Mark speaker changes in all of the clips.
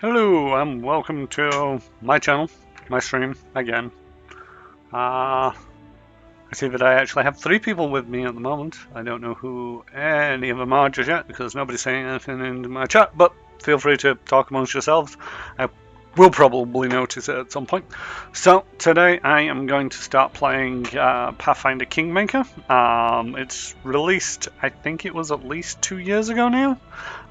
Speaker 1: Hello and welcome to my channel, my stream again. I see that I actually have 3 people with me at the moment. I don't know who any of them are just yet because nobody's saying anything in my chat, but feel free to talk amongst yourselves. I will probably notice it at some point. So today I am going to start playing Pathfinder Kingmaker. It's released, I think it was at least 2 years ago now.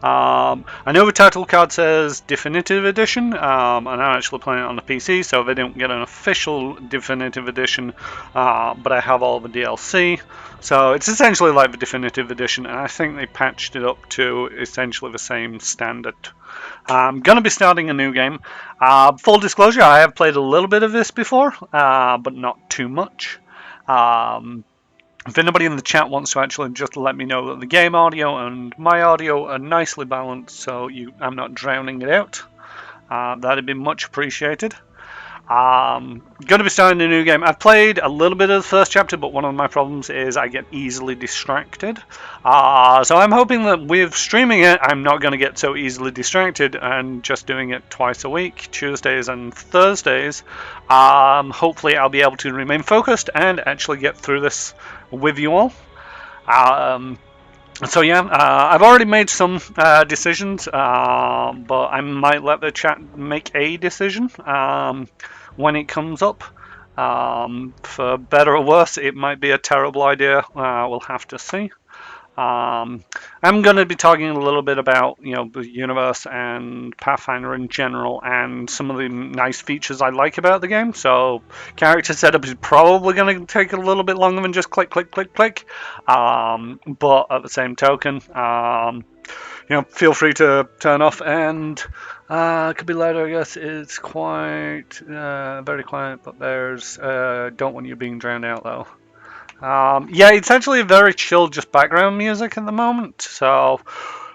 Speaker 1: I know the title card says Definitive Edition, and I'm actually playing it on the PC, so they didn't get an official Definitive Edition, but I have all the DLC. So it's essentially like the Definitive Edition, and I think they patched it up to essentially the same standard. I'm going to be starting a new game. Full disclosure, I have played a little bit of this before, but not too much. If anybody in the chat wants to actually just let me know that the game audio and my audio are nicely balanced so I'm not drowning it out, that'd be much appreciated. Going to be starting a new game. I've played a little bit of the first chapter, but one of my problems is I get easily distracted. So I'm hoping that with streaming it, I'm not going to get so easily distracted and just doing it twice a week, Tuesdays and Thursdays. Hopefully I'll be able to remain focused and actually get through this with you all. So yeah, I've already made some decisions, but I might let the chat make a decision when it comes up. For better or worse, it might be a terrible idea. We'll have to see. I'm going to be talking a little bit about, the universe and Pathfinder in general and some of the nice features I like about the game. So character setup is probably going to take a little bit longer than just click, click, click, click. But at the same token, feel free to turn off and it could be louder, I guess. It's quite very quiet, but there's don't want you being drowned out though. Yeah, it's actually very chill, just background music at the moment. So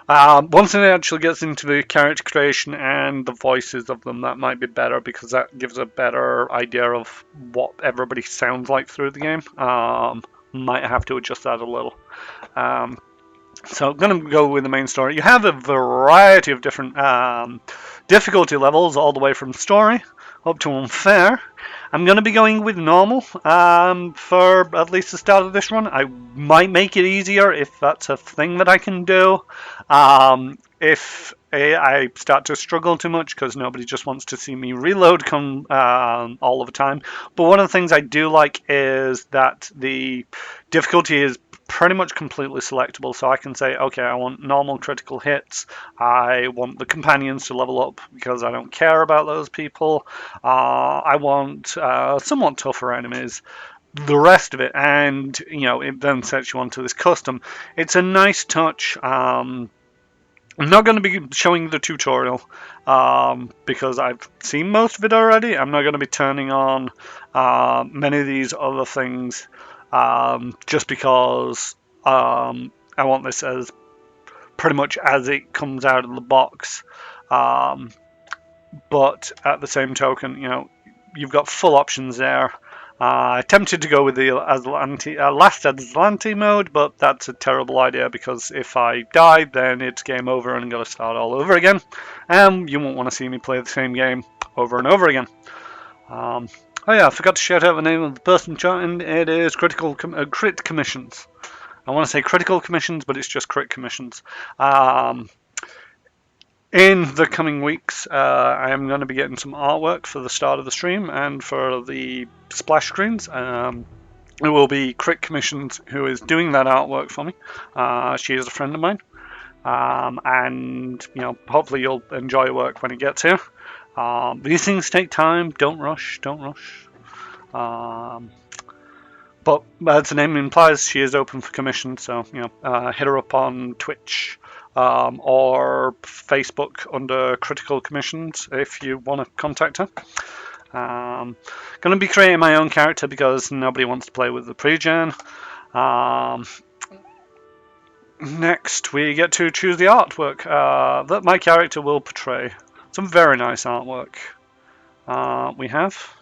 Speaker 1: once it actually gets into the character creation and the voices of them, that might be better because that gives a better idea of what everybody sounds like through the game. Might have to adjust that a little. So I'm going to go with the main story. You have a variety of different difficulty levels, all the way from story up to unfair. I'm going to be going with normal for at least the start of this run. I might make it easier if that's a thing that I can do. If I start to struggle too much because nobody just wants to see me reload all of the time. But one of the things I do like is that the difficulty is pretty much completely selectable, so I can say, okay, I want normal critical hits, I want the companions to level up because I don't care about those people, I want somewhat tougher enemies, the rest of it, and it then sets you onto this custom. It's a nice touch. I'm not going to be showing the tutorial because I've seen most of it already. I'm not going to be turning on many of these other things just because I want this as pretty much as it comes out of the box. But at the same token, you've got full options there. I attempted to go with the last Aslanti mode, but that's a terrible idea because if I die, then it's game over and I'm going to start all over again. And you won't want to see me play the same game over and over again. Oh yeah, I forgot to shout out the name of the person chatting. It is Crit Commissions. I want to say Critical Commissions, but it's just Crit Commissions. In the coming weeks, I am going to be getting some artwork for the start of the stream and for the splash screens. It will be Crit Commissions who is doing that artwork for me. She is a friend of mine. And hopefully you'll enjoy work when it gets here. These things take time. Don't rush. Don't rush. But as the name implies, she is open for commission. So hit her up on Twitch or Facebook under Critical Commissions if you want to contact her. Going to be creating my own character because nobody wants to play with the pre-gen. Next, we get to choose the artwork that my character will portray. Some very nice artwork we have.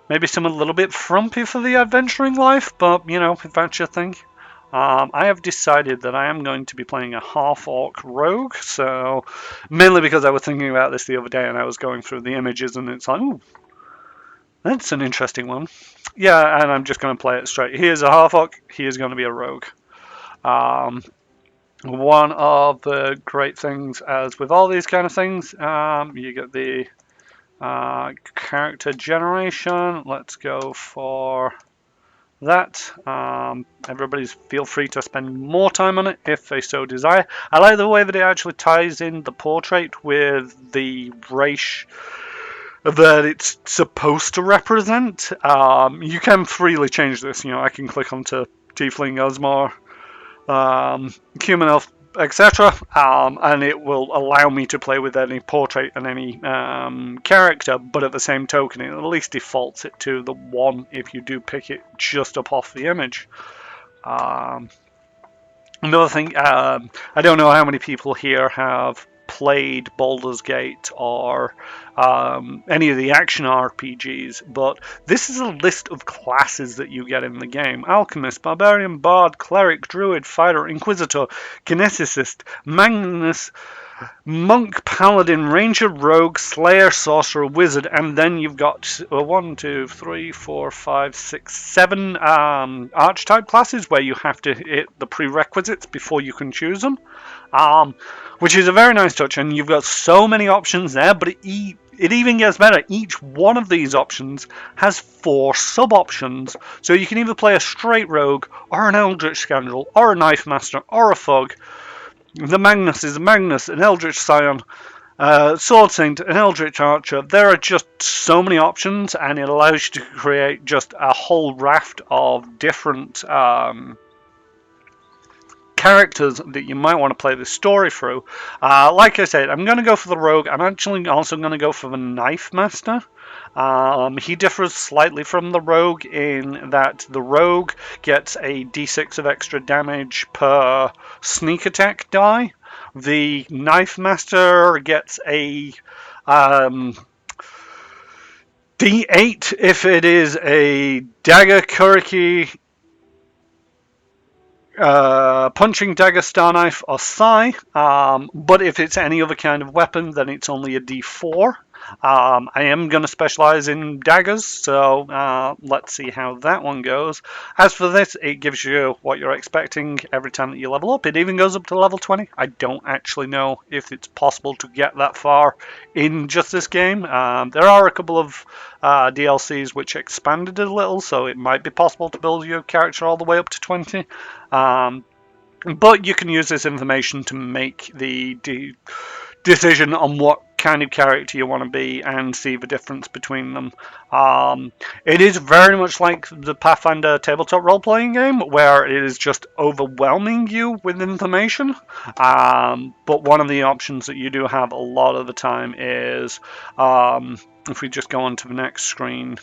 Speaker 1: Maybe some a little bit frumpy for the adventuring life, but if that's your thing. I have decided that I am going to be playing a half-orc rogue, so mainly because I was thinking about this the other day and I was going through the images and it's like, ooh, that's an interesting one. Yeah, and I'm just going to play it straight. He is a half-orc, he is going to be a rogue. Um, One of the great things, as with all these kind of things, you get the character generation. Let's go for that. Everybody's feel free to spend more time on it if they so desire. I like the way that it actually ties in the portrait with the race that it's supposed to represent. You can freely change this. I can click onto Tiefling, Osmar, human elf, etc. And it will allow me to play with any portrait and any character, but at the same token, it at least defaults it to the one if you do pick it just up off the image. Another thing, I don't know how many people here have played Baldur's Gate or any of the action RPGs, but this is a list of classes that you get in the game. Alchemist, Barbarian, Bard, Cleric, Druid, Fighter, Inquisitor, Kineticist, Magnus, Monk, Paladin, Ranger, Rogue, Slayer, Sorcerer, Wizard, and then you've got 1, 2, 3, 4, 5, 6, 7 archetype classes where you have to hit the prerequisites before you can choose them, which is a very nice touch. And you've got so many options there, but it even gets better. Each one of these options has 4 sub-options, so you can either play a straight rogue, or an eldritch scoundrel, or a knife master, or a thug. The Magnus is a Magnus, an Eldritch Scion, Sword Saint, an Eldritch Archer. There are just so many options, and it allows you to create just a whole raft of different characters that you might want to play this story through. Like I said, I'm going to go for the Rogue. I'm actually also going to go for the Knife Master. He differs slightly from the Rogue in that the Rogue gets a d6 of extra damage per sneak attack die. The Knife Master gets a d8 if it is a dagger, kuriki, punching, dagger, star knife, or sai. But if it's any other kind of weapon, then it's only a d4. I am going to specialize in daggers, so let's see how that one goes. As for this, it gives you what you're expecting every time that you level up. It even goes up to level 20. I don't actually know if it's possible to get that far in just this game. There are a couple of DLCs which expanded it a little, so it might be possible to build your character all the way up to 20. But you can use this information to make the decision on what kind of character you want to be and see the difference between them. It is very much like the Pathfinder tabletop role-playing game, where it is just overwhelming you with information. But one of the options that you do have a lot of the time is, if we just go on to the next screen,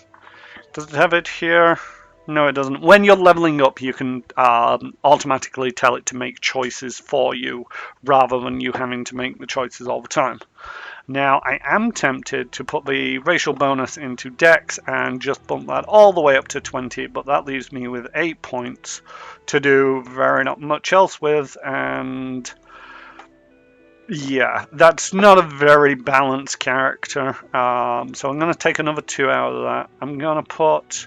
Speaker 1: does it have it here? No, it doesn't. When you're leveling up, you can automatically tell it to make choices for you rather than you having to make the choices all the time. Now, I am tempted to put the racial bonus into Dex and just bump that all the way up to 20, but that leaves me with 8 points to do very not much else with, and yeah, that's not a very balanced character. So I'm going to take another 2 out of that. I'm going to put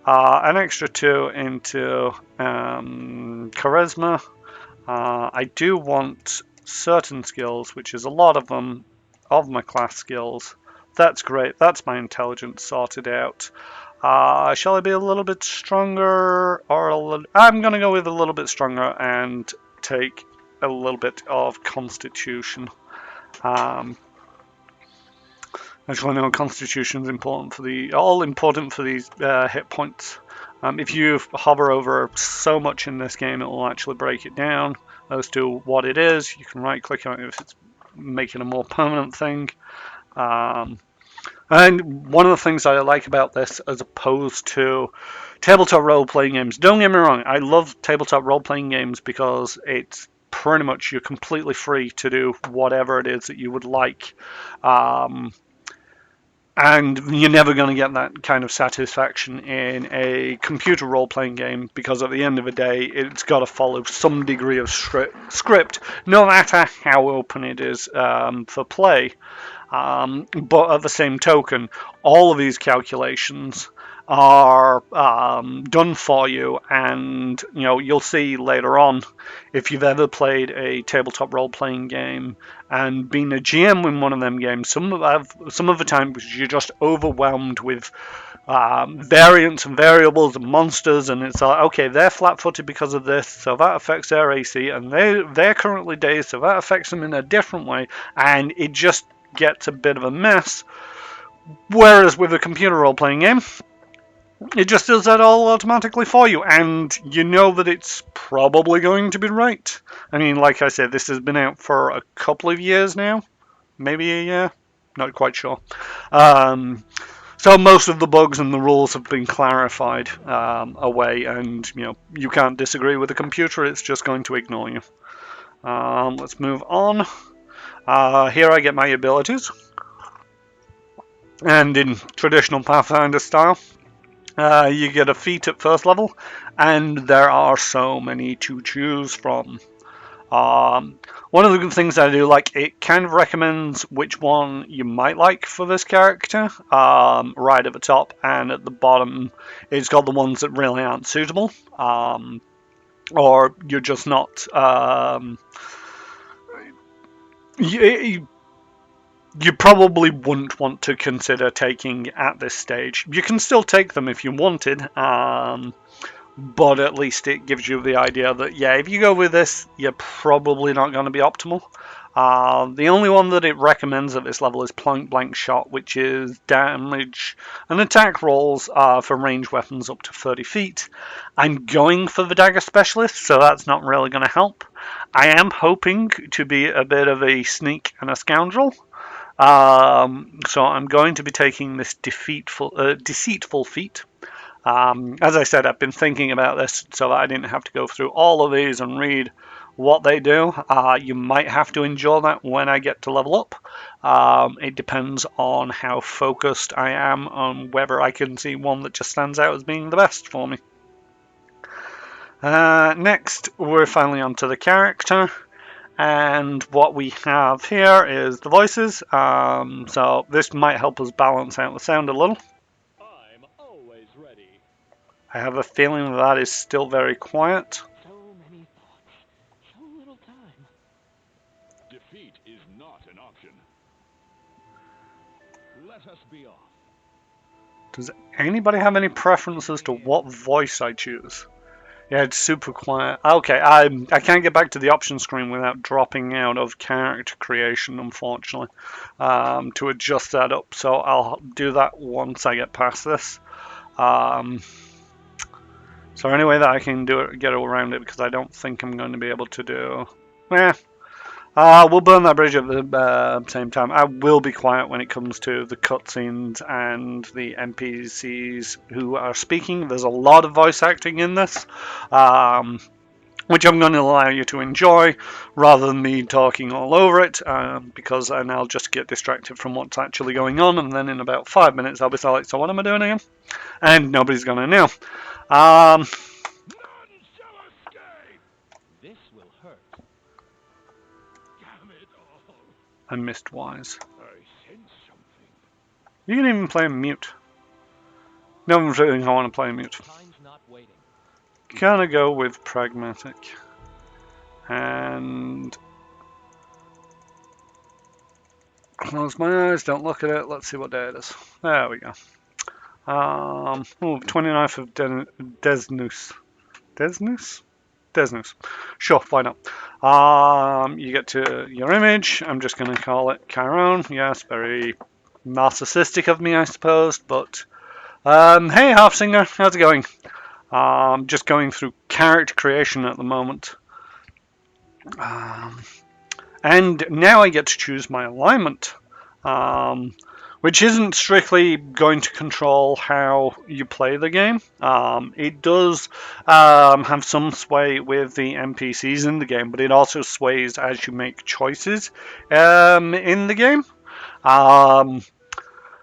Speaker 1: an extra 2 into charisma. I do want certain skills, which is a lot of them, of my class skills. That's great. That's my intelligence sorted out. Shall I be a little bit stronger, or I'm going to go with a little bit stronger and take a little bit of constitution. Actually, no, constitution is important for these hit points. If you hover over so much in this game, it will actually break it down as to what it is. You can right click on it if it's making a more permanent thing. And one of the things I like about this, as opposed to tabletop role-playing games, don't get me wrong, I love tabletop role-playing games because it's pretty much you're completely free to do whatever it is that you would like. And you're never going to get that kind of satisfaction in a computer role-playing game, because at the end of the day, it's got to follow some degree of script, no matter how open it is for play. But at the same token, all of these calculations are done for you, and you'll see later on, if you've ever played a tabletop role-playing game and been a GM in one of them games, some of the times you're just overwhelmed with variants and variables and monsters, and it's like, okay, they're flat-footed because of this, so that affects their AC, and they're currently dazed, so that affects them in a different way, and it just gets a bit of a mess. Whereas with a computer role-playing game, it just does that all automatically for you, and you know that it's probably going to be right. I mean, like I said, this has been out for a couple of years now, maybe a year, not quite sure. So most of the bugs and the rules have been clarified away, and you can't disagree with the computer; it's just going to ignore you. Let's move on. Here I get my abilities, and in traditional Pathfinder style, you get a feat at first level, and there are so many to choose from. One of the good things I do like, it kind of recommends which one you might like for this character, right at the top, and at the bottom it's got the ones that really aren't suitable, or you're just not, you probably wouldn't want to consider taking at this stage. You can still take them if you wanted, but at least it gives you the idea that, yeah, if you go with this, you're probably not going to be optimal. The only one that it recommends at this level is point blank shot, which is damage and attack rolls for ranged weapons up to 30 feet. I'm going for the dagger specialist, so that's not really going to help. I am hoping to be a bit of a sneak and a scoundrel. So I'm going to be taking this deceitful feat. As I said, I've been thinking about this so that I didn't have to go through all of these and read what they do. You might have to endure that when I get to level up. It depends on how focused I am on whether I can see one that just stands out as being the best for me. Next, we're finally onto the character. And what we have here is the voices. So this might help us balance out the sound a little.
Speaker 2: I'm always ready.
Speaker 1: I have a feeling that is still very quiet.
Speaker 2: So many thoughts, so little time. Defeat is not an option. Let us be off.
Speaker 1: Does anybody have any preference as to what voice I choose? Yeah, it's super quiet. Okay, I can't get back to the option screen without dropping out of character creation, unfortunately, to adjust that up. So I'll do that once I get past this. So any way that I can do it, get around it, because I don't think I'm going to be able to do. We'll burn that bridge at the same time. I will be quiet when it comes to the cutscenes and the NPCs who are speaking. There's a lot of voice acting in this, which I'm going to allow you to enjoy rather than me talking all over it, because then I'll just get distracted from what's actually going on, and then in about 5 minutes I'll be like, so what am I doing again? And nobody's going to know.
Speaker 2: None shall escape. This will hurt. Damn it all.
Speaker 1: I missed Wise.
Speaker 2: I sense something.
Speaker 1: You can even play mute. No one's really I want to play mute.
Speaker 2: Time's not waiting.
Speaker 1: Gonna go with pragmatic. And close my eyes, don't look at it. Let's see what day it is. There we go. 29th of Desnus. Desnus? Desnus. Sure, why not? You get to your image. I'm just going to call it Chiron. Yes, very narcissistic of me, I suppose. But, hey, Half-Singer, how's it going? Just going through character creation at the moment. And now I get to choose my alignment, which isn't strictly going to control how you play the game. It does have some sway with the NPCs in the game, but it also sways as you make choices in the game.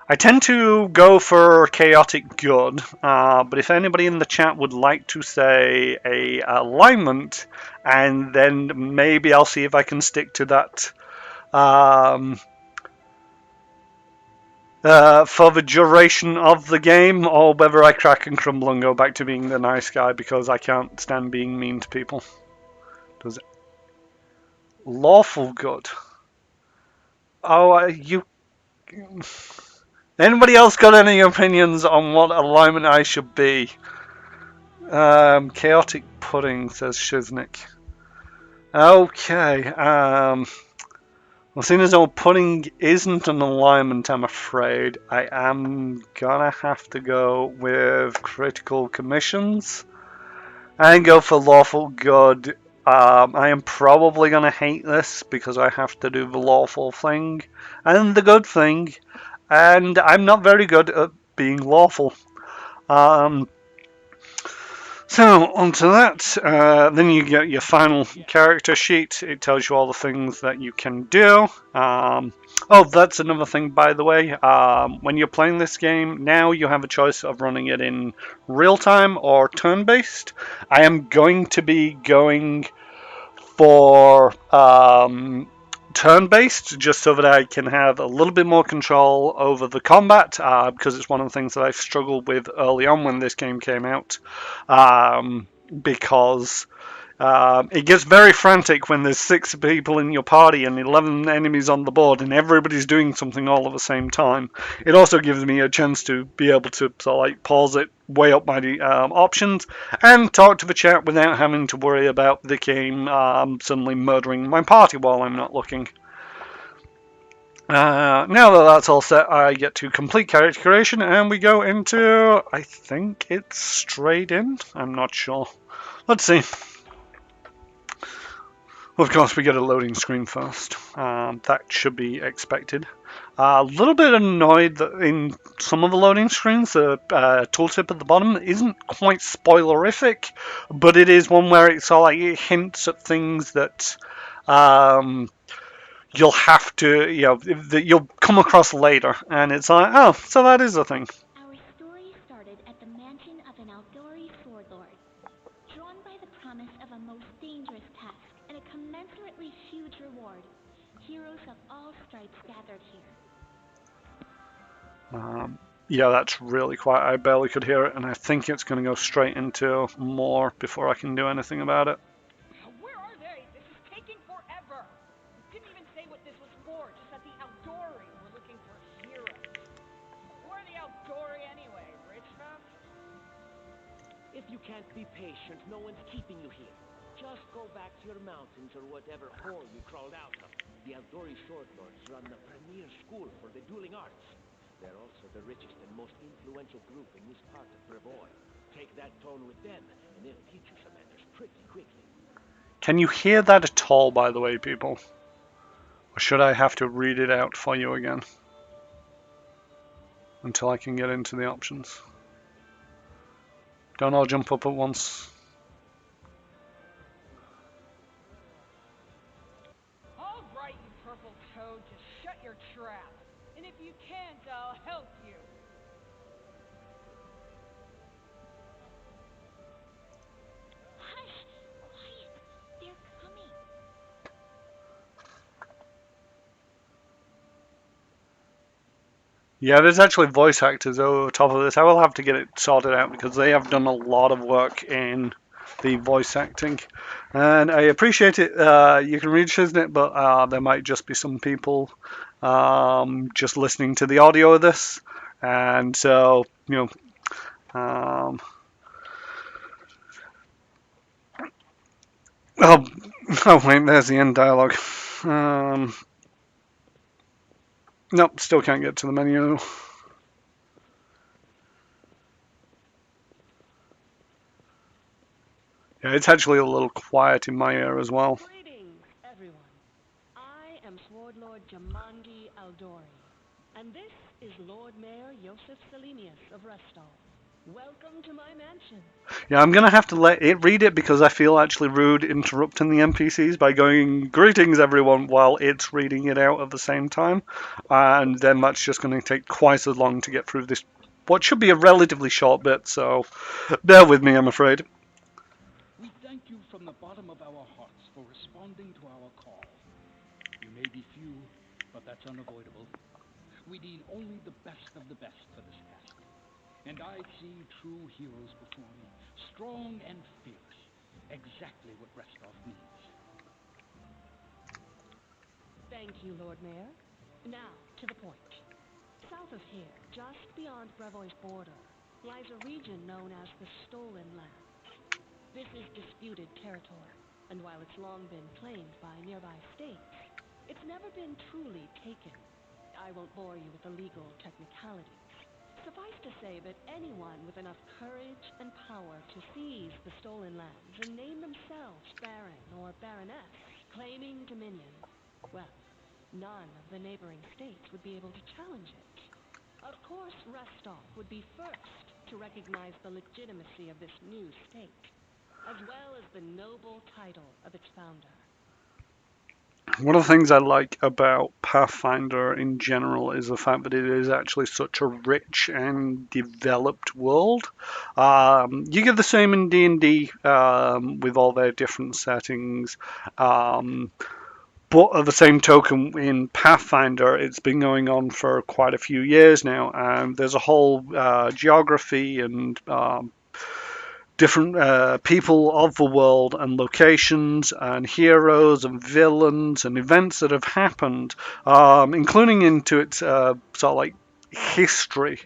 Speaker 1: I tend to go for chaotic good, but if anybody in the chat would like to say a alignment, and then maybe I'll see if I can stick to that for the duration of the game, or whether I crack and crumble and go back to being the nice guy because I can't stand being mean to people. Does it? Lawful good. Oh, you. Anybody else got any opinions on what alignment I should be? Chaotic pudding, says Shiznik. Okay. Well, seeing as though pudding isn't an alignment, I'm afraid I am gonna have to go with critical commissions and go for lawful good. I am probably gonna hate this because I have to do the lawful thing and the good thing, and I'm not very good at being lawful. Um, So onto that, then you get your final character sheet. It tells you all the things that you can do. Oh, that's another thing, by the way. When you're playing this game, now you have a choice of running it in real time or turn-based. I am going to be going for turn-based, just so that I can have a little bit more control over the combat, because it's one of the things that I struggled with early on when this game came out. Because it gets very frantic when there's 6 people in your party and 11 enemies on the board and everybody's doing something all at the same time. It also gives me a chance to be able to sort of like pause it, weigh up my options, and talk to the chat without having to worry about the game suddenly murdering my party while I'm not looking. Now that that's all set, I get to complete character creation and we go into, I think it's straight in, I'm not sure. Let's see. Of course, we get a loading screen first. That should be expected. A little bit annoyed that in some of the loading screens, the tooltip at the bottom isn't quite spoilerific, but it is one where it's all like it hints at things that you'll have to, that you'll come across later, and it's like, oh, so that is a thing.
Speaker 3: Our story started at the mansion of an Aldori sword lord. Drawn by the promise of a most dangerous task and a commensurately huge reward, heroes of all stripes gathered here.
Speaker 1: Yeah, that's really quiet. I barely could hear it, and I think it's going to go straight into more before I can do anything about it.
Speaker 4: Where are they? This is taking forever. Didn't even say what this was for, just that the Aldori were looking for heroes. Who are the Aldori anyway, rich folks?
Speaker 5: If you can't be patient, no one's keeping you here. Just go back to your mountains or whatever hole you crawled out of. The Aldori Sword Lords run the premier school for the dueling arts. They're also the richest and most influential group in this part of Brevoy. Take that tone with them, and they'll teach you some manners pretty quickly.
Speaker 1: Can you hear that at all, by the way, people? Or should I have to read it out for you again? Until I can get into the options. Don't all jump up at once.
Speaker 4: All right, you purple toad, just shut your trap. And if you can't, I'll help you.
Speaker 3: Hush! Quiet! They're coming.
Speaker 1: Yeah, there's actually voice actors over top of this. I will have to get it sorted out because they have done a lot of work in the voice acting. And I appreciate it. You can read Shiznit, but there might just be some people just listening to the audio of this. And so, oh, oh, wait, there's the end dialogue. Nope, still can't get to the menu. Yeah, it's actually a little quiet in my ear as well.
Speaker 6: Greetings, everyone. I am Sword Lord Jamangi Aldori, and this is Lord Mayor Yosef Selenius of Restall. Welcome to my mansion.
Speaker 1: Yeah, I'm gonna have to let it read it because I feel actually rude interrupting the NPCs by going "Greetings, everyone" while it's reading it out at the same time, and then that's just going to take twice as long to get through this, what should be a relatively short bit. So, bear with me, I'm afraid.
Speaker 2: We thank you from the bottom of our hearts for responding to our call. You may be few, but that's unavoidable. We need only the best of the best for this task. And I see true heroes before me, strong and fierce. Exactly what Restov needs.
Speaker 6: Thank you, Lord Mayor. Now, to the point. South of here, just beyond Brevoy's border, lies a region known as the Stolen Lands. This is disputed territory, and while it's long been claimed by nearby states, it's never been truly taken. I won't bore you with the legal technicalities. Suffice to say that anyone with enough courage and power to seize the stolen lands and name themselves Baron or Baroness, claiming dominion, well, none of the neighboring states would be able to challenge it. Of course, Restov would be first to recognize the legitimacy of this new state, as well as the noble title of its founder.
Speaker 1: One of the things I like about Pathfinder in general is the fact that it is actually such a rich and developed world. You get the same in D&D with all their different settings. But at the same token, in Pathfinder, it's been going on for quite a few years now, and there's a whole geography and different people of the world and locations and heroes and villains and events that have happened, including into its sort of like history.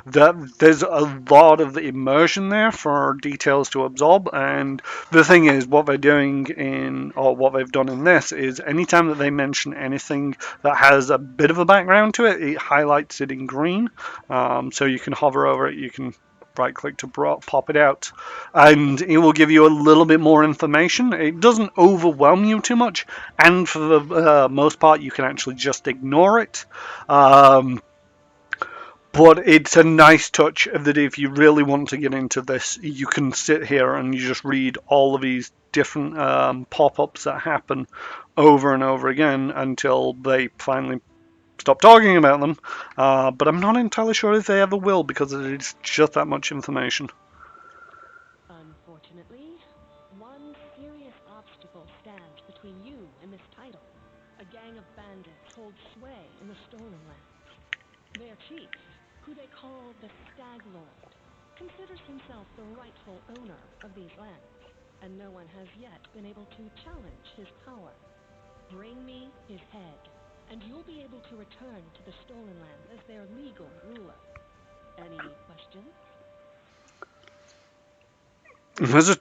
Speaker 1: That there's a lot of immersion there for details to absorb. And the thing is, what they're doing in, or what they've done in this, is anytime that they mention anything that has a bit of a background to it, it highlights it in green. So you can hover over it, you can right click to pop it out, and it will give you a little bit more information. It doesn't overwhelm you too much, and for the most part, you can actually just ignore it. Um, but it's a nice touch that if you really want to get into this, you can sit here and you just read all of these different pop-ups that happen over and over again until they finally stop talking about them. But I'm not entirely sure if they ever will because it's just that much information.
Speaker 6: Unfortunately, one serious obstacle stands between you and this title. A gang of bandits hold sway in the Stolen Lands. Their chief, who they call the Stag Lord, considers himself the rightful owner of these lands, and no one has yet been able to challenge his power. Bring me his head, and you'll be able to return to the Stolen Lands as their legal ruler. Any questions?
Speaker 1: There's a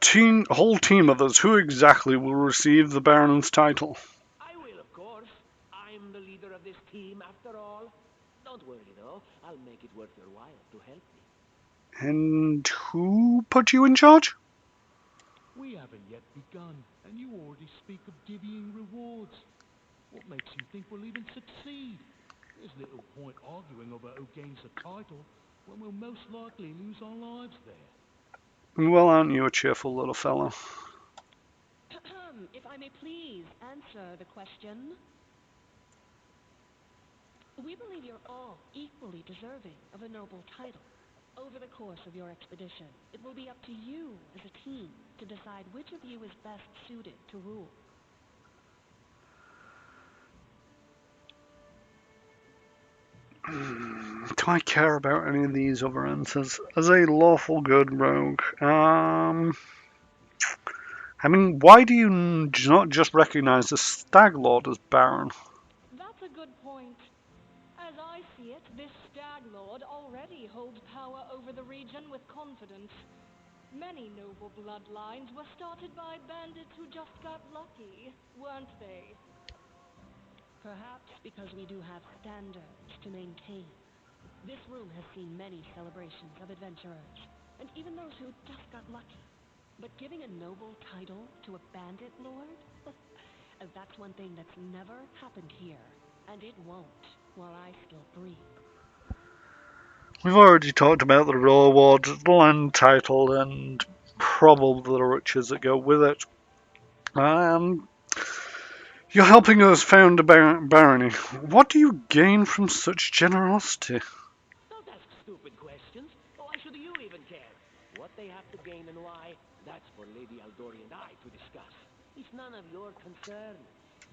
Speaker 1: whole team of us. Who exactly will receive the Baron's title?
Speaker 5: I will, of course. I'm the leader of this team, after all. Don't worry, though. I'll make it worth your while to help me.
Speaker 1: And who put you in charge?
Speaker 7: We haven't yet begun, and you already speak of divvying rewards. What makes you think we'll even succeed? There's little point arguing over who gains the title when we'll most likely lose our lives there.
Speaker 1: Well, aren't you a cheerful little fellow?
Speaker 6: If I may please answer the question. We believe you're all equally deserving of a noble title. Over the course of your expedition, it will be up to you as a team to decide which of you is best suited to rule.
Speaker 1: Do I care about any of these other answers? As a lawful good rogue, I mean, why do you not just recognize the Stag Lord as Baron?
Speaker 4: That's a good point. As I see it, this Stag Lord already holds power over the region with confidence. Many noble bloodlines were started by bandits who just got lucky, weren't they?
Speaker 6: Perhaps because we do have standards to maintain. This room has seen many celebrations of adventurers, and even those who just got lucky. But giving a noble title to a bandit lord? That's one thing that's never happened here, and it won't while I still breathe.
Speaker 1: We've already talked about the reward, the land title, and probably the riches that go with it. You're helping us found a barony. What do you gain from such generosity?
Speaker 5: Don't ask stupid questions. Why should you even care? What they have to gain and why, that's for Lady Aldori and I to discuss. It's none of your concern.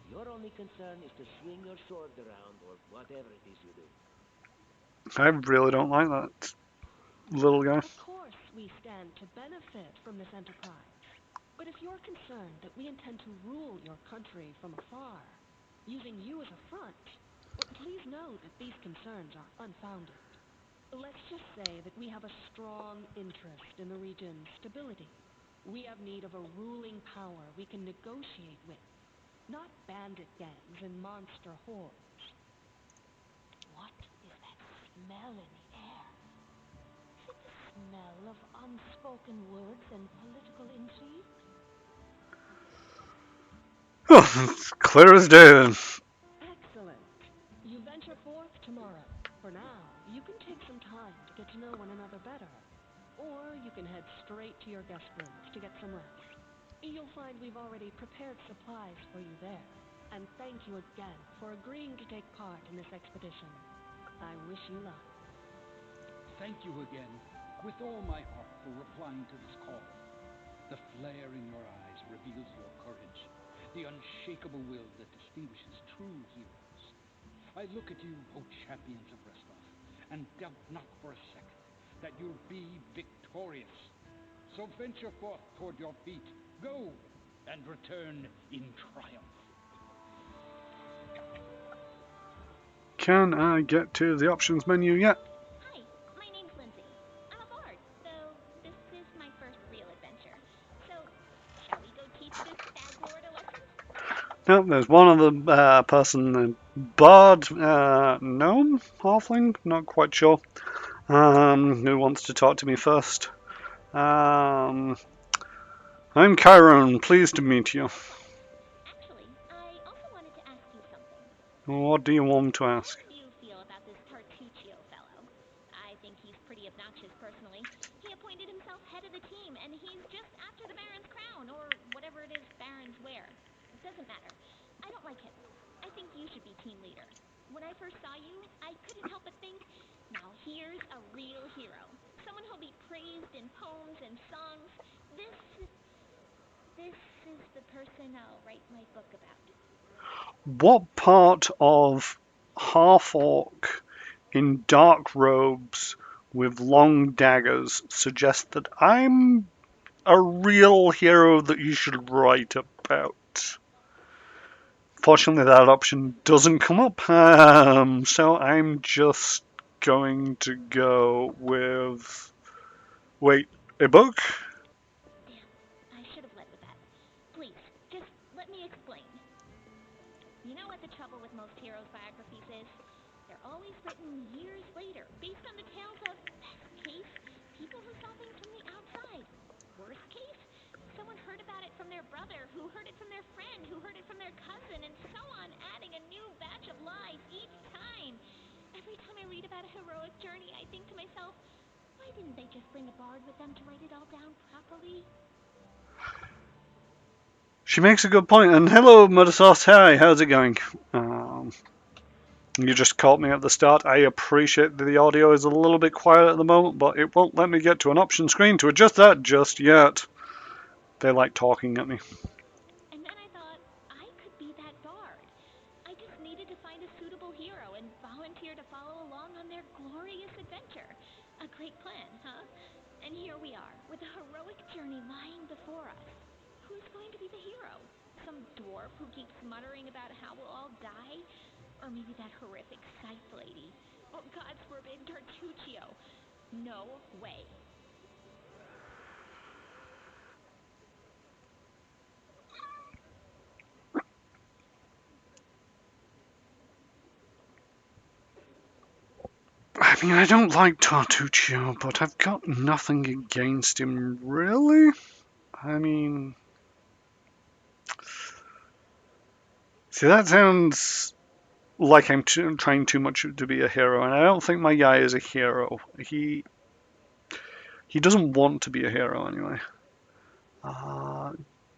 Speaker 5: Your only concern is to swing your sword around or whatever it is you do.
Speaker 1: I really don't like that little guy.
Speaker 6: Of course, we stand to benefit from this enterprise. But if you're concerned that we intend to rule your country from afar, using you as a front, well, please know that these concerns are unfounded. Let's just say that we have a strong interest in the region's stability. We have need of a ruling power we can negotiate with, not bandit gangs and monster hordes.
Speaker 3: What is that smell in the air? Is it the smell of unspoken words and political intrigue?
Speaker 1: Oh, it's clear as day then.
Speaker 6: Excellent. You venture forth tomorrow. For now, you can take some time to get to know one another better. Or you can head straight to your guest rooms to get some rest. You'll find we've already prepared supplies for you there. And thank you again for agreeing to take part in this expedition. I wish you luck.
Speaker 2: Thank you again, with all my heart, for replying to this call. The flare in your eyes reveals your courage, the unshakable will that distinguishes true heroes. I look at you, O champions of Restov, and doubt not for a second that you'll be victorious. So venture forth toward your feet. Go, and return in triumph.
Speaker 1: Can I get to the options menu yet?
Speaker 3: Hi, my name's Lindsay. I'm a bard, though this is my first real adventure. So, shall we go teach this stag lord a lesson?
Speaker 1: No, there's one other person, bard, gnome, halfling, not quite sure, who wants to talk to me first. I'm Chiron, pleased to meet you.
Speaker 3: Actually, I also wanted to ask you something.
Speaker 1: What do you want to
Speaker 3: How
Speaker 1: ask?
Speaker 3: do you feel about this Tartuccio fellow? I think he's pretty obnoxious personally. He appointed himself head of the team, and he's just after the Baron's crown, or whatever it is barons wear. It doesn't matter. I don't like him. I think you should be team leader. When I first saw you, I couldn't help but think, now here's a real hero. Someone who'll be praised in poems and songs. This is the person I'll write my book about.
Speaker 1: What part of half orc in dark robes with long daggers suggests that I'm a real hero that you should write about? Fortunately, that option doesn't come up, so I'm just going to go with. Wait, a book?
Speaker 3: Damn, I should have led with that. Please, just let me explain. You know what the trouble with most heroes' biographies is? They're always written years later, based on the tales of, best case, people who saw things from the outside. Worst case, someone heard about it from their brother, who heard it from their friend, who heard it from their cousin, and so on, adding a new batch of lies each time. Every time I read about a heroic journey, I think to myself, why didn't they just bring a bard with them to write it all down properly?
Speaker 1: She makes a good point. And hello, Mother Sauce. Hi, how's it going? Um, you just caught me at the start. I appreciate that the audio is a little bit quiet at the moment, but it won't let me get to an option screen to adjust that just yet. They like talking at me.
Speaker 3: And then I thought, I could be that bard. I just needed to find a suitable hero and volunteer to follow along on their glorious adventure. A great plan, huh? And here we are, with a heroic journey lying before us. Who's going to be the hero? Some dwarf who keeps muttering about how we'll all die? Or maybe that horrific scythe lady? Or God's forbid, Tartuccio? No way.
Speaker 1: I mean, I don't like Tartuccio, but I've got nothing against him, really. I mean, see, that sounds like I'm trying too much to be a hero, and I don't think my guy is a hero. He doesn't want to be a hero anyway.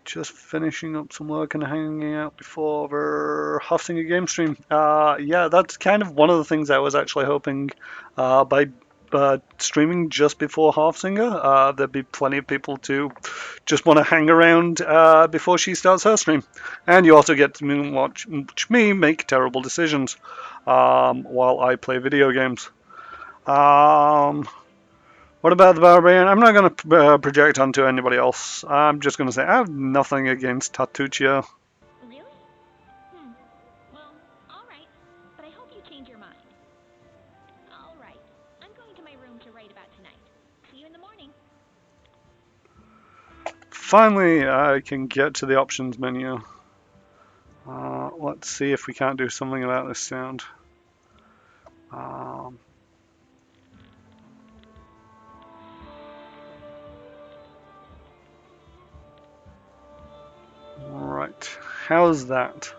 Speaker 1: Just finishing up some work and hanging out before hosting a game stream. Yeah, that's kind of one of the things I was actually hoping by streaming just before Halfsinger, there'd be plenty of people to just want to hang around before she starts her stream. And you also get to watch me make terrible decisions while I play video games. What about the Barbarian? I'm not going to project onto anybody else. I'm just going to say I have nothing against Tatuccio.
Speaker 3: Really? Well, alright. But I hope you change your mind. Alright. I'm going to my room to write about tonight. See you in the morning.
Speaker 1: Finally, I can get to the options menu. Let's see if we can't do something about this sound. Right, how's that?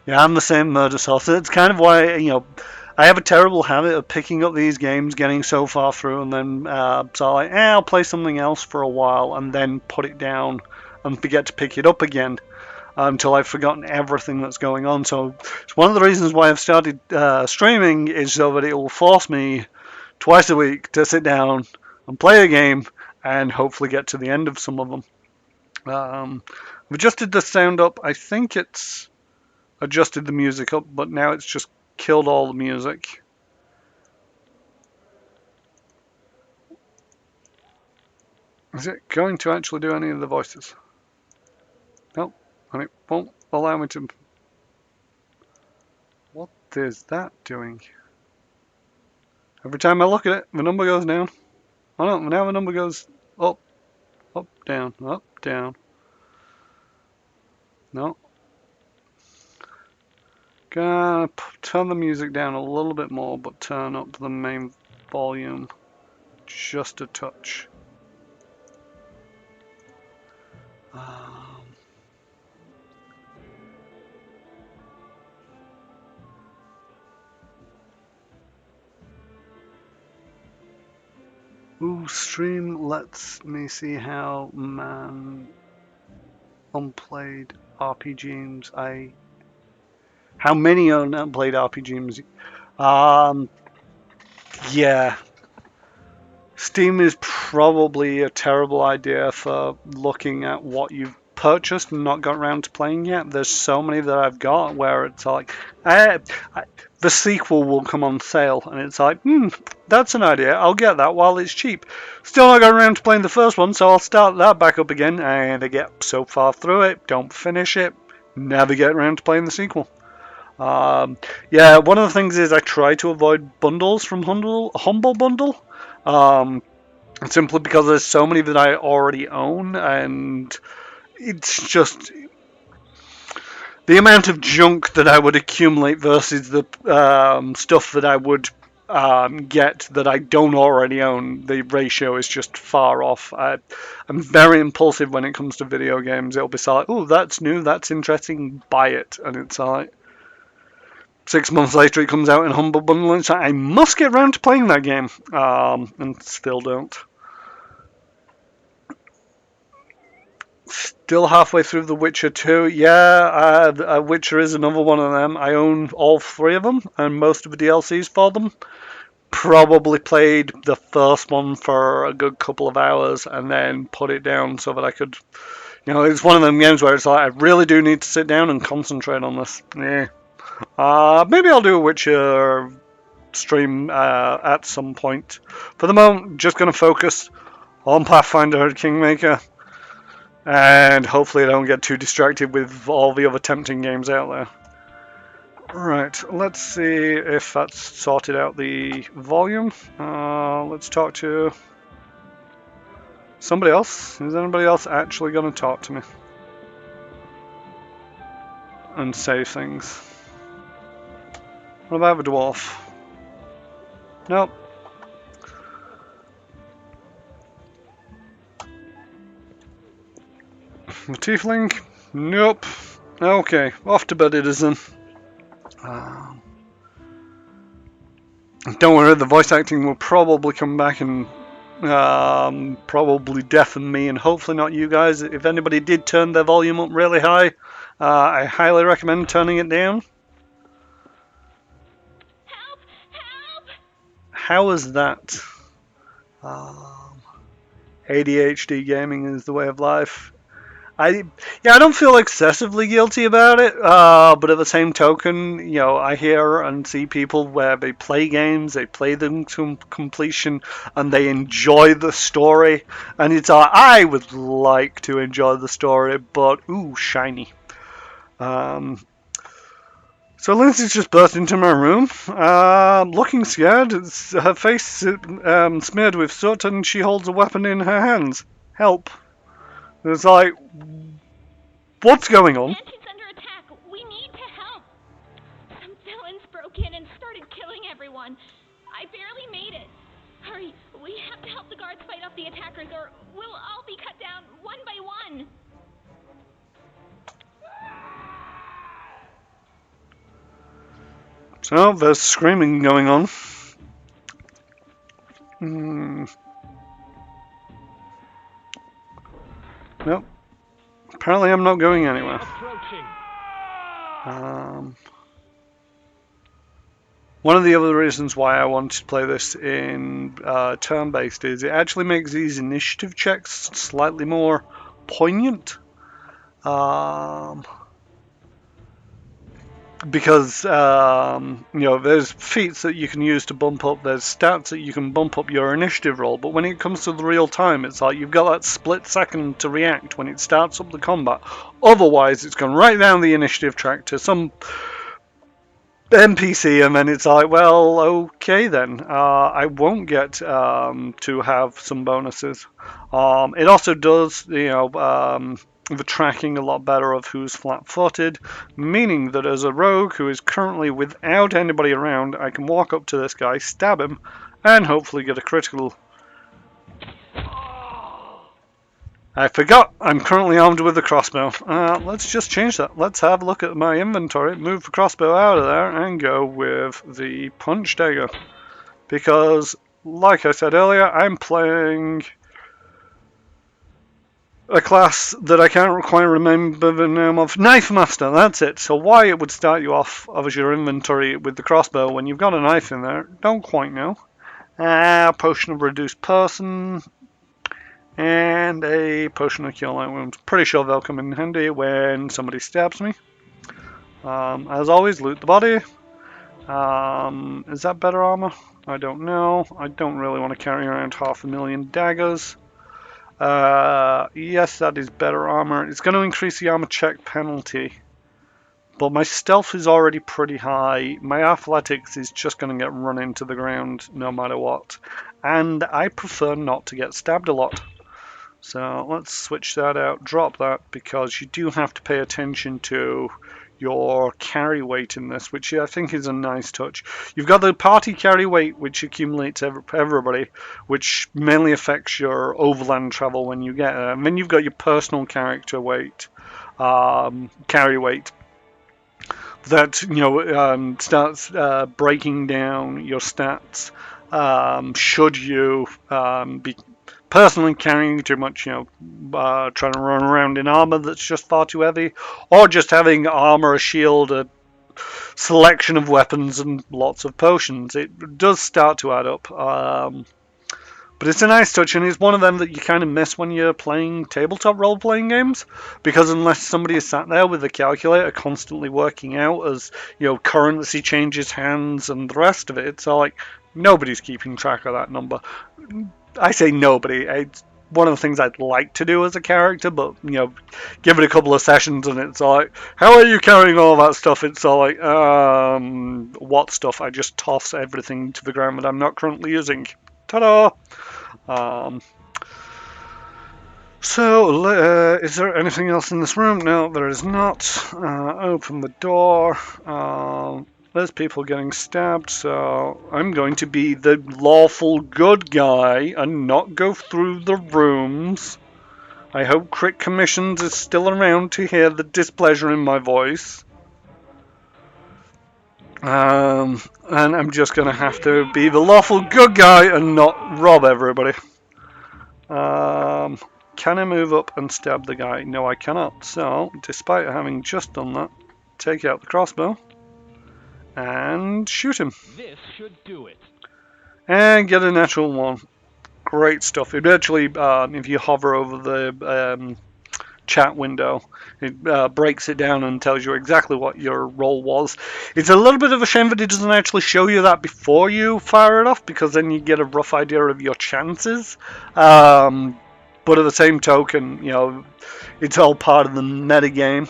Speaker 1: Yeah, I'm the same murder source. It's kind of why, I have a terrible habit of picking up these games, getting so far through, and then so like, I'll play something else for a while, and then put it down and forget to pick it up again until I've forgotten everything that's going on. So it's one of the reasons why I've started streaming is so that it will force me twice a week to sit down and play a game and hopefully get to the end of some of them. I've adjusted the sound up. I think it's adjusted the music up, but now it's just killed all the music. Is it going to actually do any of the voices? Nope, and it won't allow me to. What is that doing? Every time I look at it, the number goes down. Oh no, now the number goes up, up, down, up, down. No. Gonna turn the music down a little bit more, but turn up the main volume just a touch. Ooh, stream lets me see how unplayed RPGs how many unplayed RPGs. Yeah, Steam is probably a terrible idea for looking at what you've purchased and not got around to playing yet. There's so many that I've got where it's like, the sequel will come on sale, and it's like, that's an idea. I'll get that while it's cheap. Still not got around to playing the first one, so I'll start that back up again, and I get so far through it, don't finish it, never get around to playing the sequel. Yeah, one of the things is I try to avoid bundles from Humble Bundle. Simply because there's so many that I already own, and it's just the amount of junk that I would accumulate versus the stuff that I would get that I don't already own. The ratio is just far off. I'm very impulsive when it comes to video games. It'll be like, oh, that's new, that's interesting, buy it, and it's like 6 months later it comes out in Humble Bundle, and it's like, I must get round to playing that game, and still don't. Still halfway through The Witcher 2. Yeah, Witcher is another one of them. I own all three of them and most of the DLCs for them. Probably played the first one for a good couple of hours and then put it down so that I could. It's one of them games where it's like, I really do need to sit down and concentrate on this. Yeah. Maybe I'll do a Witcher stream at some point. For the moment, just going to focus on Pathfinder Kingmaker. And hopefully I don't get too distracted with all the other tempting games out there. Right, let's see if that's sorted out the volume. Let's talk to somebody else. Is anybody else actually going to talk to me? And say things? What about the dwarf? Nope. The tiefling? Nope. Okay, off to bed it is then. Don't worry, the voice acting will probably come back and probably deafen me and hopefully not you guys. If anybody did turn their volume up really high, I highly recommend turning it down.
Speaker 3: Help! Help!
Speaker 1: How is that? ADHD gaming is the way of life. I don't feel excessively guilty about it, but at the same token, I hear and see people where they play games, they play them to completion, and they enjoy the story, and it's I would like to enjoy the story, but ooh, shiny. So Lindsay's just burst into my room, looking scared. Her face smeared with soot, and she holds a weapon in her hands. Help! It's like, what's going on?
Speaker 3: Mansion's under attack. We need to help. Some villains broke in and started killing everyone. I barely made it. Hurry, we have to help the guards fight off the attackers, or we'll all be cut down one by one.
Speaker 1: So there's screaming going on. Nope. Apparently I'm not going anywhere. One of the other reasons why I wanted to play this in turn-based is it actually makes these initiative checks slightly more poignant. Because there's feats that you can use to bump up, there's stats that you can bump up your initiative roll, but when it comes to the real time, it's like you've got that split second to react when it starts up the combat. Otherwise, it's gone right down the initiative track to some NPC, and then it's like, well, okay then, I won't get to have some bonuses. It also does, the tracking a lot better of who's flat-footed, meaning that as a rogue who is currently without anybody around, I can walk up to this guy, stab him, and hopefully get a critical. I forgot, I'm currently armed with a crossbow. Let's just change that. Let's have a look at my inventory, move the crossbow out of there, and go with the punch dagger. Because, like I said earlier, I'm playing a class that I can't quite remember the name of. Knife Master, that's it. So why it would start you off as your inventory with the crossbow when you've got a knife in there, don't quite know. Potion of Reduced Person, and a Potion of Cure Light Wounds. Pretty sure they'll come in handy when somebody stabs me. As always, loot the body. Is that better armor? I don't know. I don't really want to carry around 500,000 daggers. Yes, that is better armor. It's going to increase the armor check penalty. But my stealth is already pretty high. My athletics is just going to get run into the ground no matter what. And I prefer not to get stabbed a lot. So let's switch that out, drop that, because you do have to pay attention to your carry weight in this, which I think is a nice touch. You've got the party carry weight, which accumulates everybody, which mainly affects your overland travel when you get there. And then you've got your personal character weight, carry weight, that starts breaking down your stats. Should you be personally carrying too much, trying to run around in armor that's just far too heavy, or just having armor, a shield, a selection of weapons, and lots of potions. It does start to add up. But it's a nice touch, and it's one of them that you kind of miss when you're playing tabletop role-playing games, because unless somebody is sat there with a calculator constantly working out as, currency changes hands and the rest of it, it's like nobody's keeping track of that number. I say nobody. It's one of the things I'd like to do as a character, but, give it a couple of sessions and it's like, how are you carrying all that stuff? It's all like, what stuff? I just toss everything to the ground that I'm not currently using. Ta-da! Is there anything else in this room? No, there is not. Open the door. There's people getting stabbed, so I'm going to be the lawful good guy and not go through the rooms I hope Crit Commissions is still around to hear the displeasure in my voice. And I'm just going to have to be the lawful good guy and not rob everybody. Can I move up and stab the guy? No, I cannot. So, despite having just done that, take out the crossbow and shoot him.
Speaker 5: This should do it.
Speaker 1: And get a natural one. Great stuff. It actually, if you hover over the chat window, it breaks it down and tells you exactly what your roll was. It's a little bit of a shame that it doesn't actually show you that before you fire it off, because then you get a rough idea of your chances. But at the same token, it's all part of the meta game.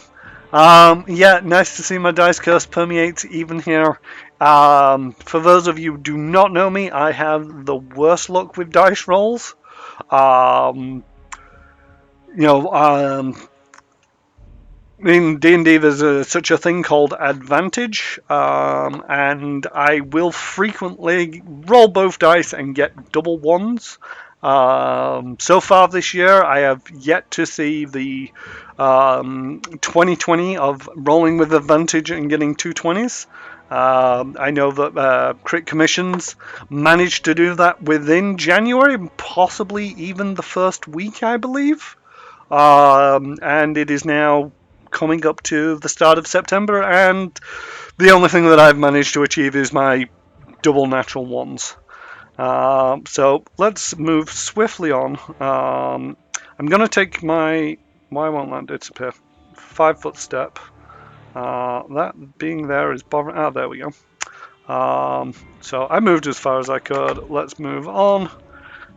Speaker 1: Yeah, nice to see my dice curse permeate even here. For those of you who do not know me, I have the worst luck with dice rolls. Um, you know, in D&D, there's such a thing called advantage, and I will frequently roll both dice and get double ones. So far this year, I have yet to see the 2020 of rolling with advantage and getting two 20s. I know that Crit Commissions managed to do that within January, possibly even the first week, I believe. And it is now coming up to the start of September, and the only thing that I've managed to achieve is my double natural ones. So let's move swiftly on. I'm going to take my... Why won't that disappear? 5-foot step. That being there is bothering... Ah, there we go. So I moved as far as I could. Let's move on.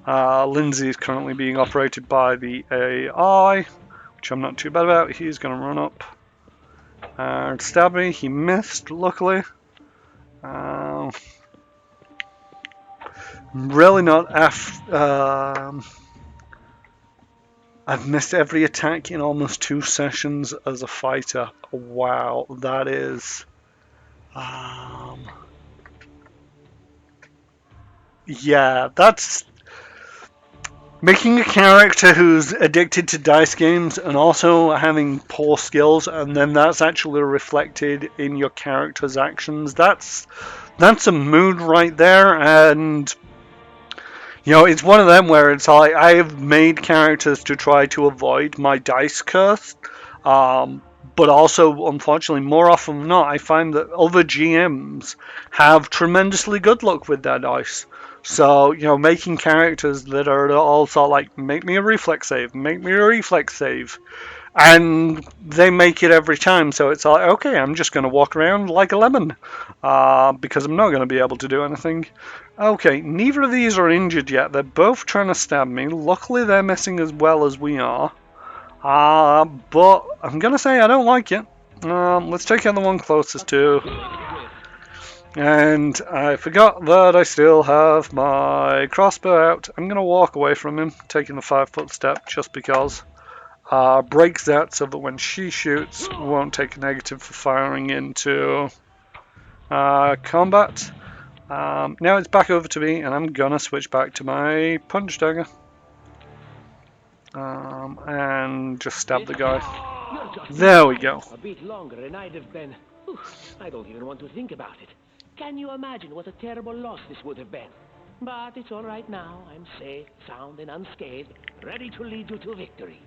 Speaker 1: Lindsay is currently being operated by the AI, which I'm not too bad about. He's going to run up and stab me. He missed, luckily. Really not I've missed every attack in almost 2 sessions as a fighter. Wow, that is... yeah, that's... Making a character who's addicted to dice games and also having poor skills, and then that's actually reflected in your character's actions, that's a mood right there. And it's one of them where it's like, I have made characters to try to avoid my dice curse, but also, unfortunately, more often than not, I find that other GMs have tremendously good luck with their dice. So, making characters that are also like, make me a reflex save, make me a reflex save. And they make it every time. So it's like, okay, I'm just going to walk around like a lemon, because I'm not going to be able to do anything. Okay, neither of these are injured yet. They're both trying to stab me. Luckily, they're missing as well as we are. But I'm going to say I don't like it. Let's take out the one closest to. And I forgot that I still have my crossbow out. I'm going to walk away from him, taking the 5-foot step, just because. Breaks that so that when she shoots, won't take a negative for firing into combat. Now it's back over to me, and I'm going to switch back to my punch dagger. And just stab the guy. There we go.
Speaker 5: A bit longer and I'd have been... I don't even want to think about it. Can you imagine what a terrible loss this would have been? But it's all right now. I'm safe, sound, and unscathed, ready to lead you to victory.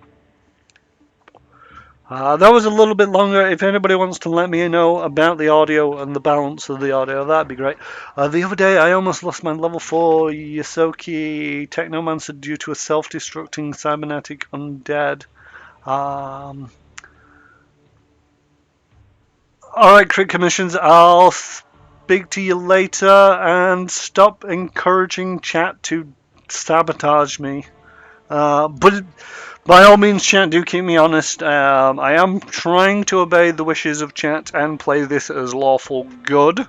Speaker 1: That was a little bit longer. If anybody wants to let me know about the audio and the balance of the audio, that'd be great. The other day, I almost lost my level 4 Yosoki Technomancer due to a self-destructing cybernetic undead. Alright, Crit Commissions, I'll speak to you later, and stop encouraging chat to sabotage me. But by all means, chat, do keep me honest. I am trying to obey the wishes of chat and play this as lawful good.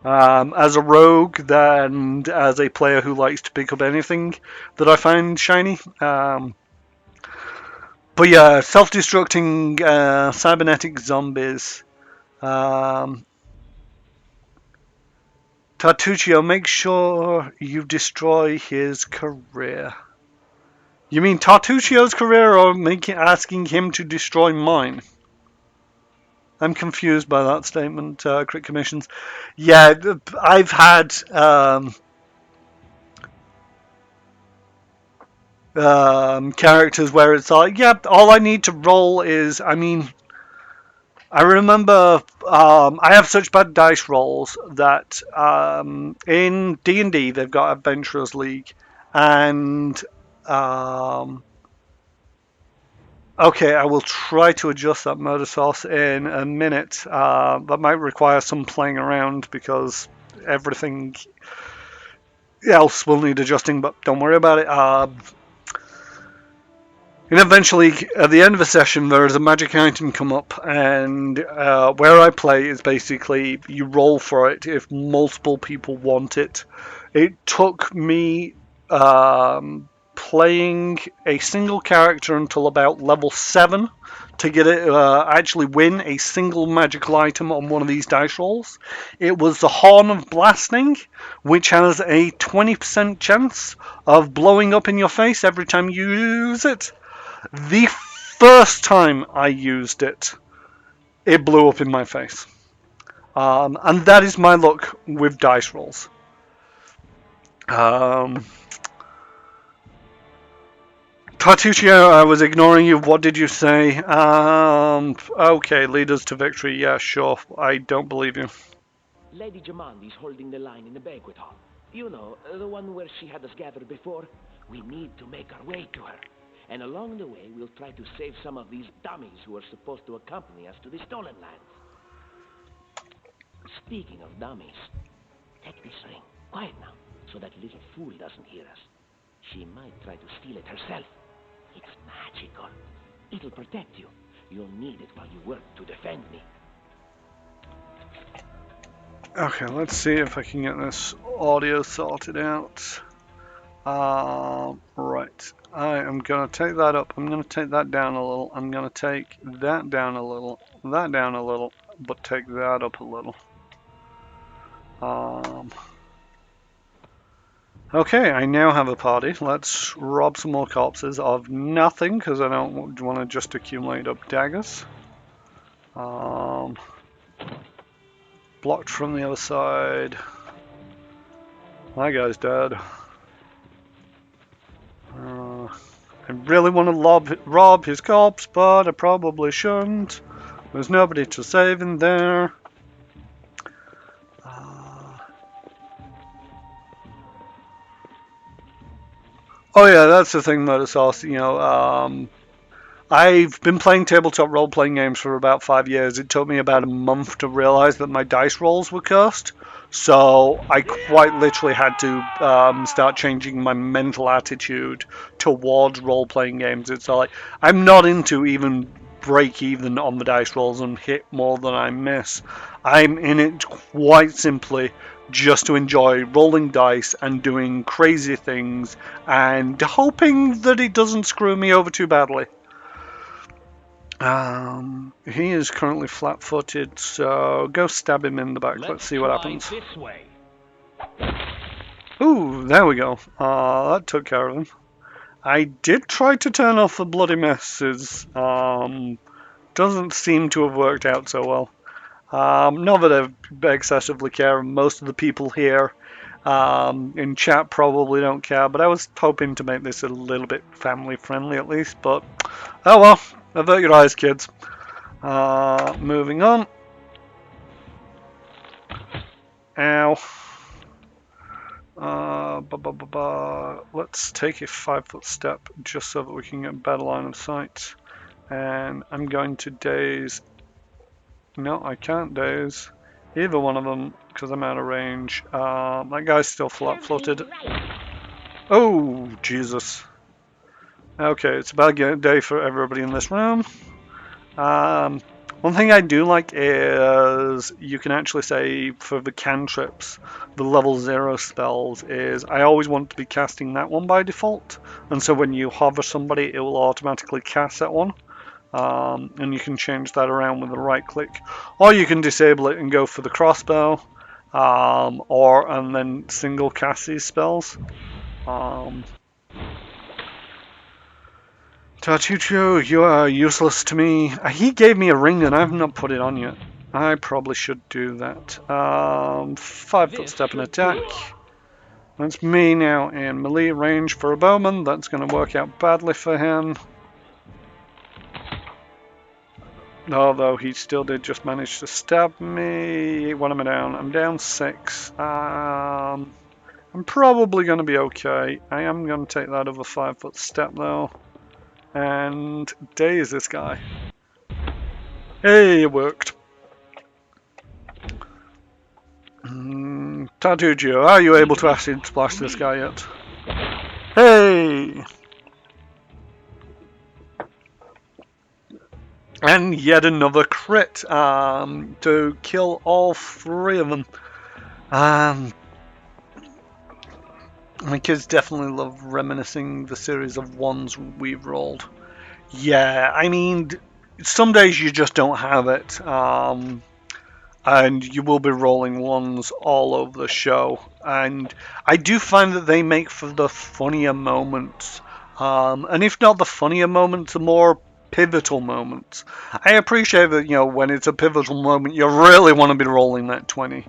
Speaker 1: As a rogue and as a player who likes to pick up anything that I find shiny. But yeah, self-destructing cybernetic zombies. Tartuccio, make sure you destroy his career. You mean Tartuccio's career or asking him to destroy mine? I'm confused by that statement, Crit Commissions. Yeah, I've had characters where it's like, yep, all I need to roll is, I mean, I remember I have such bad dice rolls that in D&D they've got Adventurers League, and okay, I will try to adjust that murder source in a minute. That might require some playing around because everything else will need adjusting, but don't worry about it. And eventually, at the end of a session, there is a magic item come up, and where I play is basically you roll for it if multiple people want it. It took me playing a single character until about level 7 to get it actually win a single magical item on one of these dice rolls. It was the Horn of Blasting, which has a 20% chance of blowing up in your face every time you use it. The first time I used it, it blew up in my face. And that is my luck with dice rolls. Tartuccio, I was ignoring you. What did you say? Okay, lead us to victory. Yeah, sure. I don't believe you.
Speaker 5: Lady Jamandi's holding the line in the banquet hall. You know, the one where she had us gathered before. We need to make our way to her. And along the way, we'll try to save some of these dummies who are supposed to accompany us to the stolen lands. Speaking of dummies, take this ring. Quiet now, so that little fool doesn't hear us. She might try to steal it herself. It's magical. It'll protect you. You'll need it while you work to defend me.
Speaker 1: Okay, let's see if I can get this audio sorted out. Right. I am going to take that up. I'm going to take that down a little. I'm going to take that down a little. That down a little. But take that up a little. Okay, I now have a party. Let's rob some more corpses of nothing, because I don't want to just accumulate up daggers. Blocked from the other side. My guy's dead. I really want to rob his corpse, but I probably shouldn't. There's nobody to save in there. Oh yeah, that's the thing that it's also, you know, I've been playing tabletop role-playing games for about 5 years. It took me about a month to realize that my dice rolls were cursed. So I quite literally had to start changing my mental attitude towards role-playing games. It's like, I'm not into even break even on the dice rolls and hit more than I miss. I'm in it quite simply just to enjoy rolling dice and doing crazy things and hoping that it doesn't screw me over too badly. He is currently flat-footed, so go stab him in the back. Let's see what happens.
Speaker 5: This way.
Speaker 1: Ooh, there we go. That took care of him. I did try to turn off the bloody messes. Doesn't seem to have worked out so well. Not that I excessively care. Most of the people here in chat probably don't care, but I was hoping to make this a little bit family-friendly at least. But oh well, avert your eyes, kids. Moving on. Ow. Let's take a 5-foot step just so that we can get a better line of sight. And I'm going to daze. No, I can't daze either one of them because I'm out of range. That guy's still flat-footed. Oh, Jesus. Okay, it's a bad day for everybody in this room. One thing I do like is you can actually say for the cantrips, the level 0 spells is I always want to be casting that one by default, and so when you hover somebody it will automatically cast that one. And you can change that around with a right click, or you can disable it and go for the crossbow, and then single cast these spells. Tartuccio, you are useless to me. He gave me a ring and I've not put it on yet. I probably should do that. 5-foot step and attack. That's me now in melee range for a bowman. That's going to work out badly for him. Although he still did just manage to stab me. What am I down? I'm down 6. I'm probably going to be okay. I am going to take that other 5-foot step though. And daze this guy. Hey, it worked. Tartuccio, are you able to acid splash this guy yet? Hey! And yet another crit to kill all 3 of them. My kids definitely love reminiscing the series of ones we've rolled. Yeah, I mean, some days you just don't have it. And you will be rolling ones all over the show. And I do find that they make for the funnier moments. And if not the funnier moments, the more pivotal moments. I appreciate that, when it's a pivotal moment, you really want to be rolling that 20.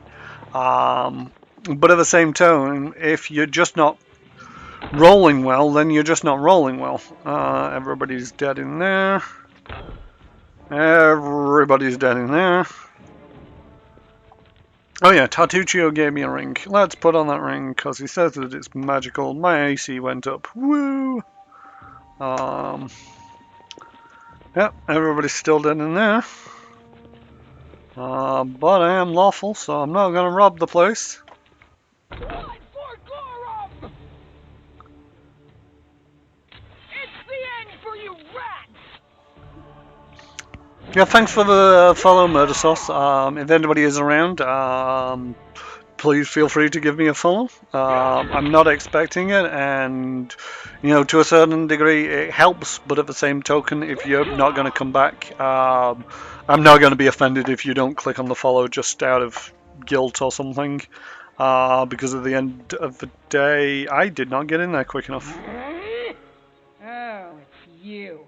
Speaker 1: But at the same time, if you're just not rolling well, then you're just not rolling well. Everybody's dead in there. Everybody's dead in there. Oh yeah, Tartuccio gave me a ring. Let's put on that ring, because he says that it's magical. My AC went up. Woo! Yep, everybody's still dead in there. But I am lawful, so I'm not going to rob the place.
Speaker 5: Run for Gorum! It's the end for you rats!
Speaker 1: Yeah, thanks for the follow, Murder Sauce. If anybody is around, please feel free to give me a follow. I'm not expecting it, and to a certain degree it helps, but at the same token, if you're not going to come back, I'm not going to be offended if you don't click on the follow just out of guilt or something, because at the end of the day, I did not get in there quick enough.
Speaker 8: Oh, it's you.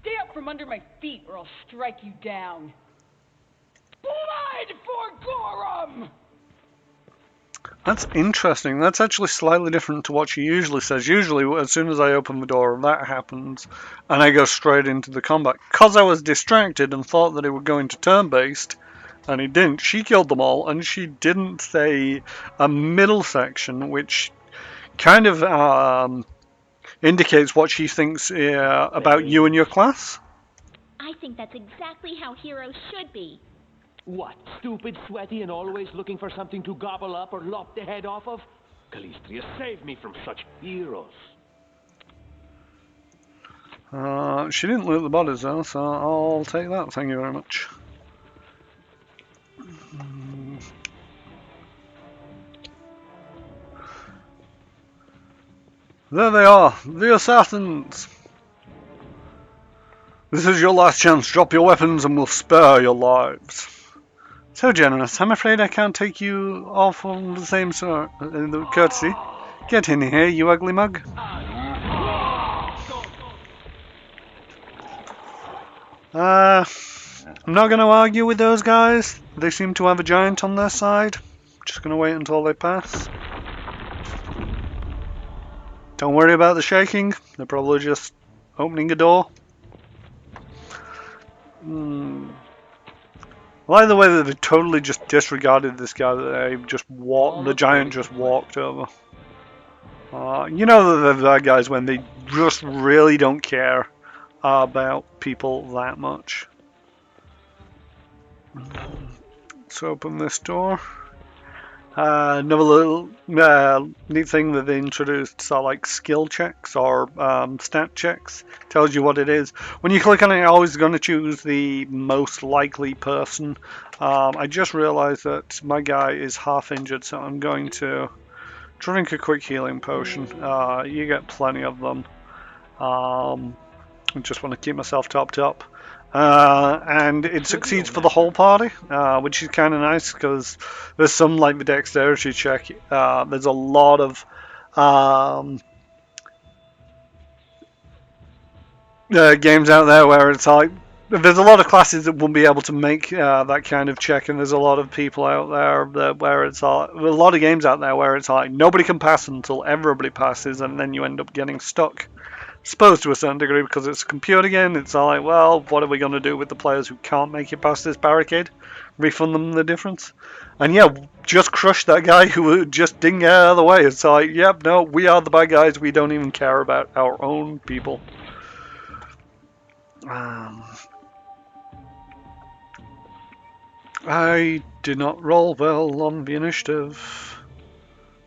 Speaker 8: Stay up from under my feet or I'll strike you down.
Speaker 5: Blood for Gorum!
Speaker 1: That's interesting. That's actually slightly different to what she usually says. Usually, as soon as I open the door, that happens, and I go straight into the combat. Because I was distracted and thought that it would go into turn-based, and it didn't. She killed them all, and she didn't say a middle section, which kind of indicates what she thinks about you and your class.
Speaker 3: I think that's exactly how heroes should be.
Speaker 5: What, stupid, sweaty, and always looking for something to gobble up or lop the head off of? Calistria saved me from such heroes.
Speaker 1: She didn't loot the bodies though, so I'll take that. Thank you very much. There they are, the assassins! This is your last chance. Drop your weapons and we'll spare your lives. So generous. I'm afraid I can't take you off on the same sort. Courtesy. Get in here, you ugly mug. I'm not going to argue with those guys. They seem to have a giant on their side. Just going to wait until they pass. Don't worry about the shaking. They're probably just opening a door. I like the way that they totally just disregarded this guy that they just the giant just walked over. You know that guys when they just really don't care about people that much. Let's open this door. Another little neat thing that they introduced are like skill checks or stat checks. Tells you what it is. When you click on it, you're always going to choose the most likely person. I just realized that my guy is half injured, so I'm going to drink a quick healing potion. You get plenty of them. I just want to keep myself topped up. And it succeeds for the whole party, which is kind of nice because there's some like the dexterity check. There's a lot of games out there where it's like there's a lot of classes that won't be able to make that kind of check, and there's a lot of people out there where it's like a lot of games out there where it's like nobody can pass until everybody passes, and then you end up getting stuck. Supposed to a certain degree because it's a computer game. It's all like, well, what are we going to do with the players who can't make it past this barricade? Refund them the difference? And yeah, just crush that guy who just didn't get out of the way. It's like, yep, no, we are the bad guys. We don't even care about our own people. I did not roll well on the initiative.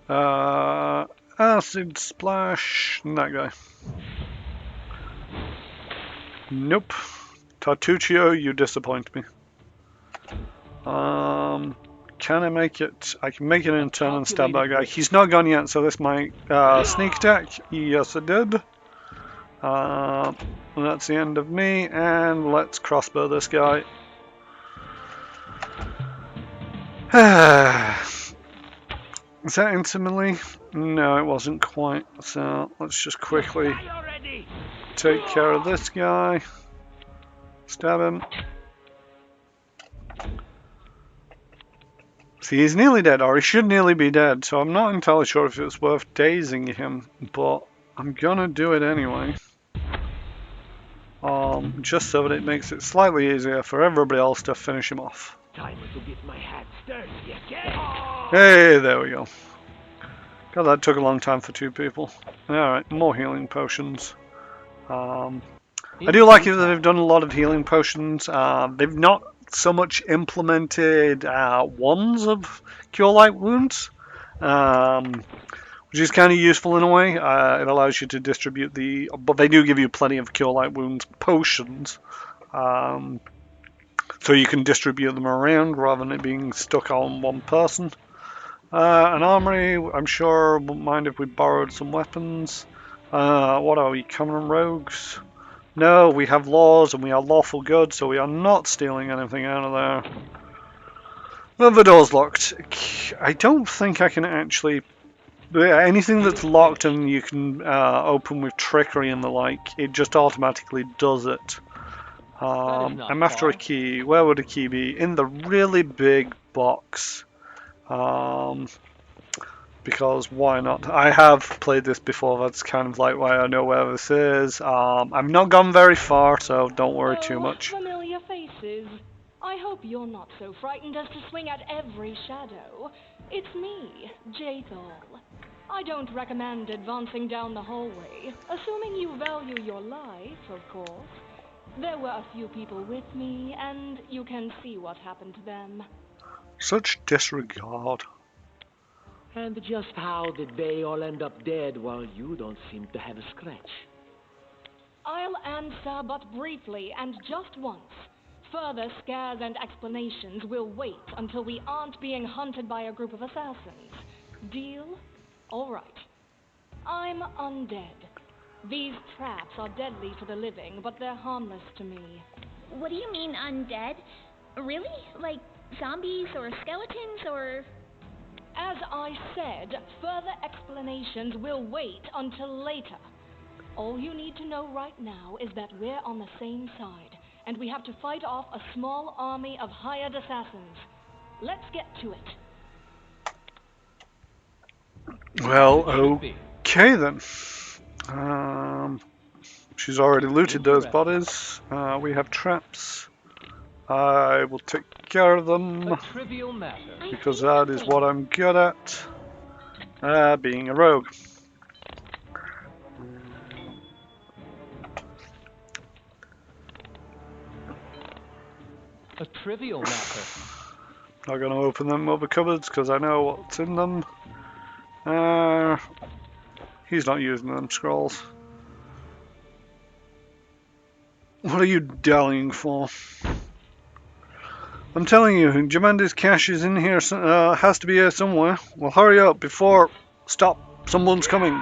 Speaker 1: Acid splash. That guy. Nope. Tartuccio, you disappoint me. Can I make it? I can make it in turn and stab that guy. He's not gone yet, so this might sneak attack. Yes, it did. That's the end of me, and let's crossbow this guy. Is that intimately? No, it wasn't quite. So let's just quickly take care of this guy. Stab him. See, he's nearly dead, or he should nearly be dead, so I'm not entirely sure if it's worth dazing him, but I'm gonna do it anyway. Just so that it makes it slightly easier for everybody else to finish him off.
Speaker 5: Time to get my hat dirty again.
Speaker 1: Hey, there we go. God, that took a long time for two people. Alright, more healing potions. I do like it that they've done a lot of healing potions. They've not so much implemented wands of Cure Light Wounds, which is kind of useful in a way. It allows you to distribute but they do give you plenty of Cure Light Wounds potions, so you can distribute them around rather than it being stuck on one person. An armory, I'm sure wouldn't mind if we borrowed some weapons. What are we, common rogues? No, we have laws and we are lawful good, so we are not stealing anything out of there. Well, the door's locked. I don't think I can actually... Anything that's locked and you can open with trickery and the like, it just automatically does it. I'm after a key. Where would a key be? In the really big box. Because why not? I have played this before, that's kind of like why I know where this is. I've not gone very far, so don't worry too much.
Speaker 4: Familiar faces. I hope you're not so frightened as to swing at every shadow. It's me, Jathal. I don't recommend advancing down the hallway, assuming you value your life, of course. There were a few people with me, and you can see what happened to them.
Speaker 1: Such disregard.
Speaker 5: And just how did they all end up dead while you don't seem to have a scratch?
Speaker 4: I'll answer but briefly and just once. Further scares and explanations will wait until we aren't being hunted by a group of assassins. Deal? All right. I'm undead. These traps are deadly to the living, but they're harmless to me.
Speaker 3: What do you mean undead? Really? Like zombies or skeletons or...
Speaker 4: As I said, further explanations will wait until later. All you need to know right now is that we're on the same side, and we have to fight off a small army of hired assassins. Let's get to it.
Speaker 1: Well, okay then. She's already looted those bodies. We have traps. I will take care of them, because that is what I'm good at, being a rogue.
Speaker 9: A trivial matter.
Speaker 1: Not going to open them other cupboards because I know what's in them. He's not using them scrolls. What are you dallying for? I'm telling you, Jamandi's cache is in here, has to be here somewhere. Well, hurry up before... Stop, someone's coming.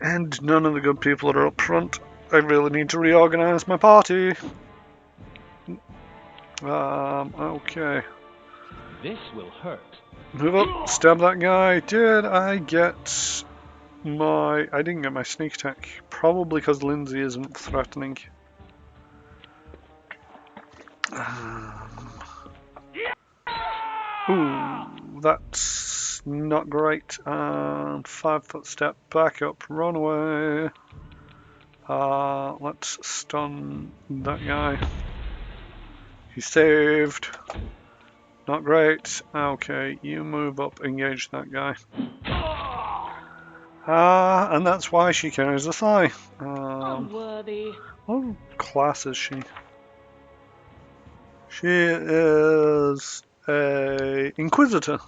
Speaker 1: And none of the good people are up front. I really need to reorganize my party. Okay.
Speaker 9: This will hurt.
Speaker 1: Move up, stab that guy. Did I get I didn't get my sneak attack. Probably because Lindsay isn't threatening. Ooh, that's not great. 5-foot step back up, run away. Let's stun that guy. He's saved. Not great. Okay, you move up, engage that guy. And that's why she carries a thigh.
Speaker 6: Unworthy.
Speaker 1: What class is she? She is a Inquisitor.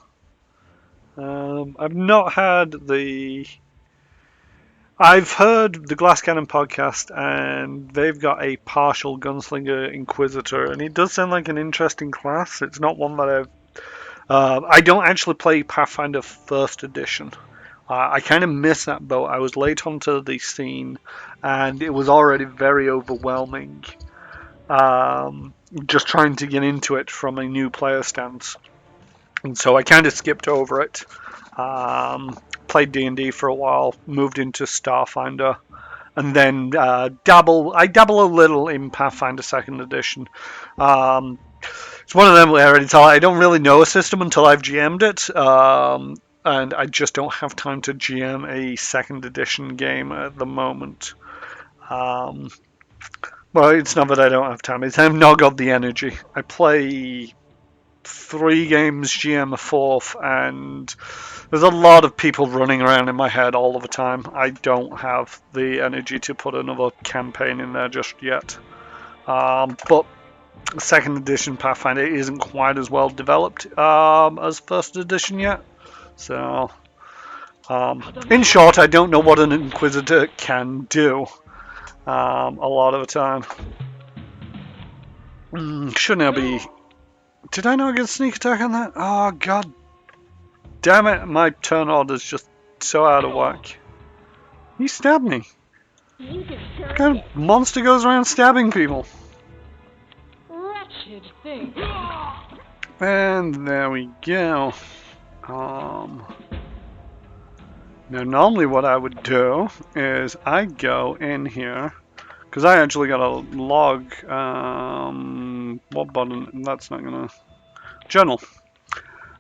Speaker 1: I've not had the... I've heard the Glass Cannon podcast, and they've got a partial Gunslinger Inquisitor, and it does sound like an interesting class. It's not one that I've... I don't actually play Pathfinder First Edition. I kind of missed that boat. I was late onto the scene, and it was already very overwhelming. Just trying to get into it from a new player stance. And so I kind of skipped over it. Played D&D for a while, moved into Starfinder, and then I dabble a little in Pathfinder Second Edition. It's one of them where I don't really know a system until I've GM'd it, and I just don't have time to GM a Second Edition game at the moment. Well, it's not that I don't have time, it's I've not got the energy. I play 3 games, GM a 4th, and there's a lot of people running around in my head all of the time. I don't have the energy to put another campaign in there just yet. But Second Edition Pathfinder isn't quite as well developed as First Edition yet. So, in short, I don't know what an Inquisitor can do a lot of the time. Should now be... Did I not get sneak attack on that? Oh, god damn it. My turn order's just so out of whack. He stabbed me.
Speaker 3: You deserve
Speaker 1: What kind
Speaker 3: it.
Speaker 1: of monster goes around stabbing people?
Speaker 6: Wretched thing.
Speaker 1: And there we go. Now, normally what I would do is I go in here, because I actually got a log. What button? That's not gonna... Journal.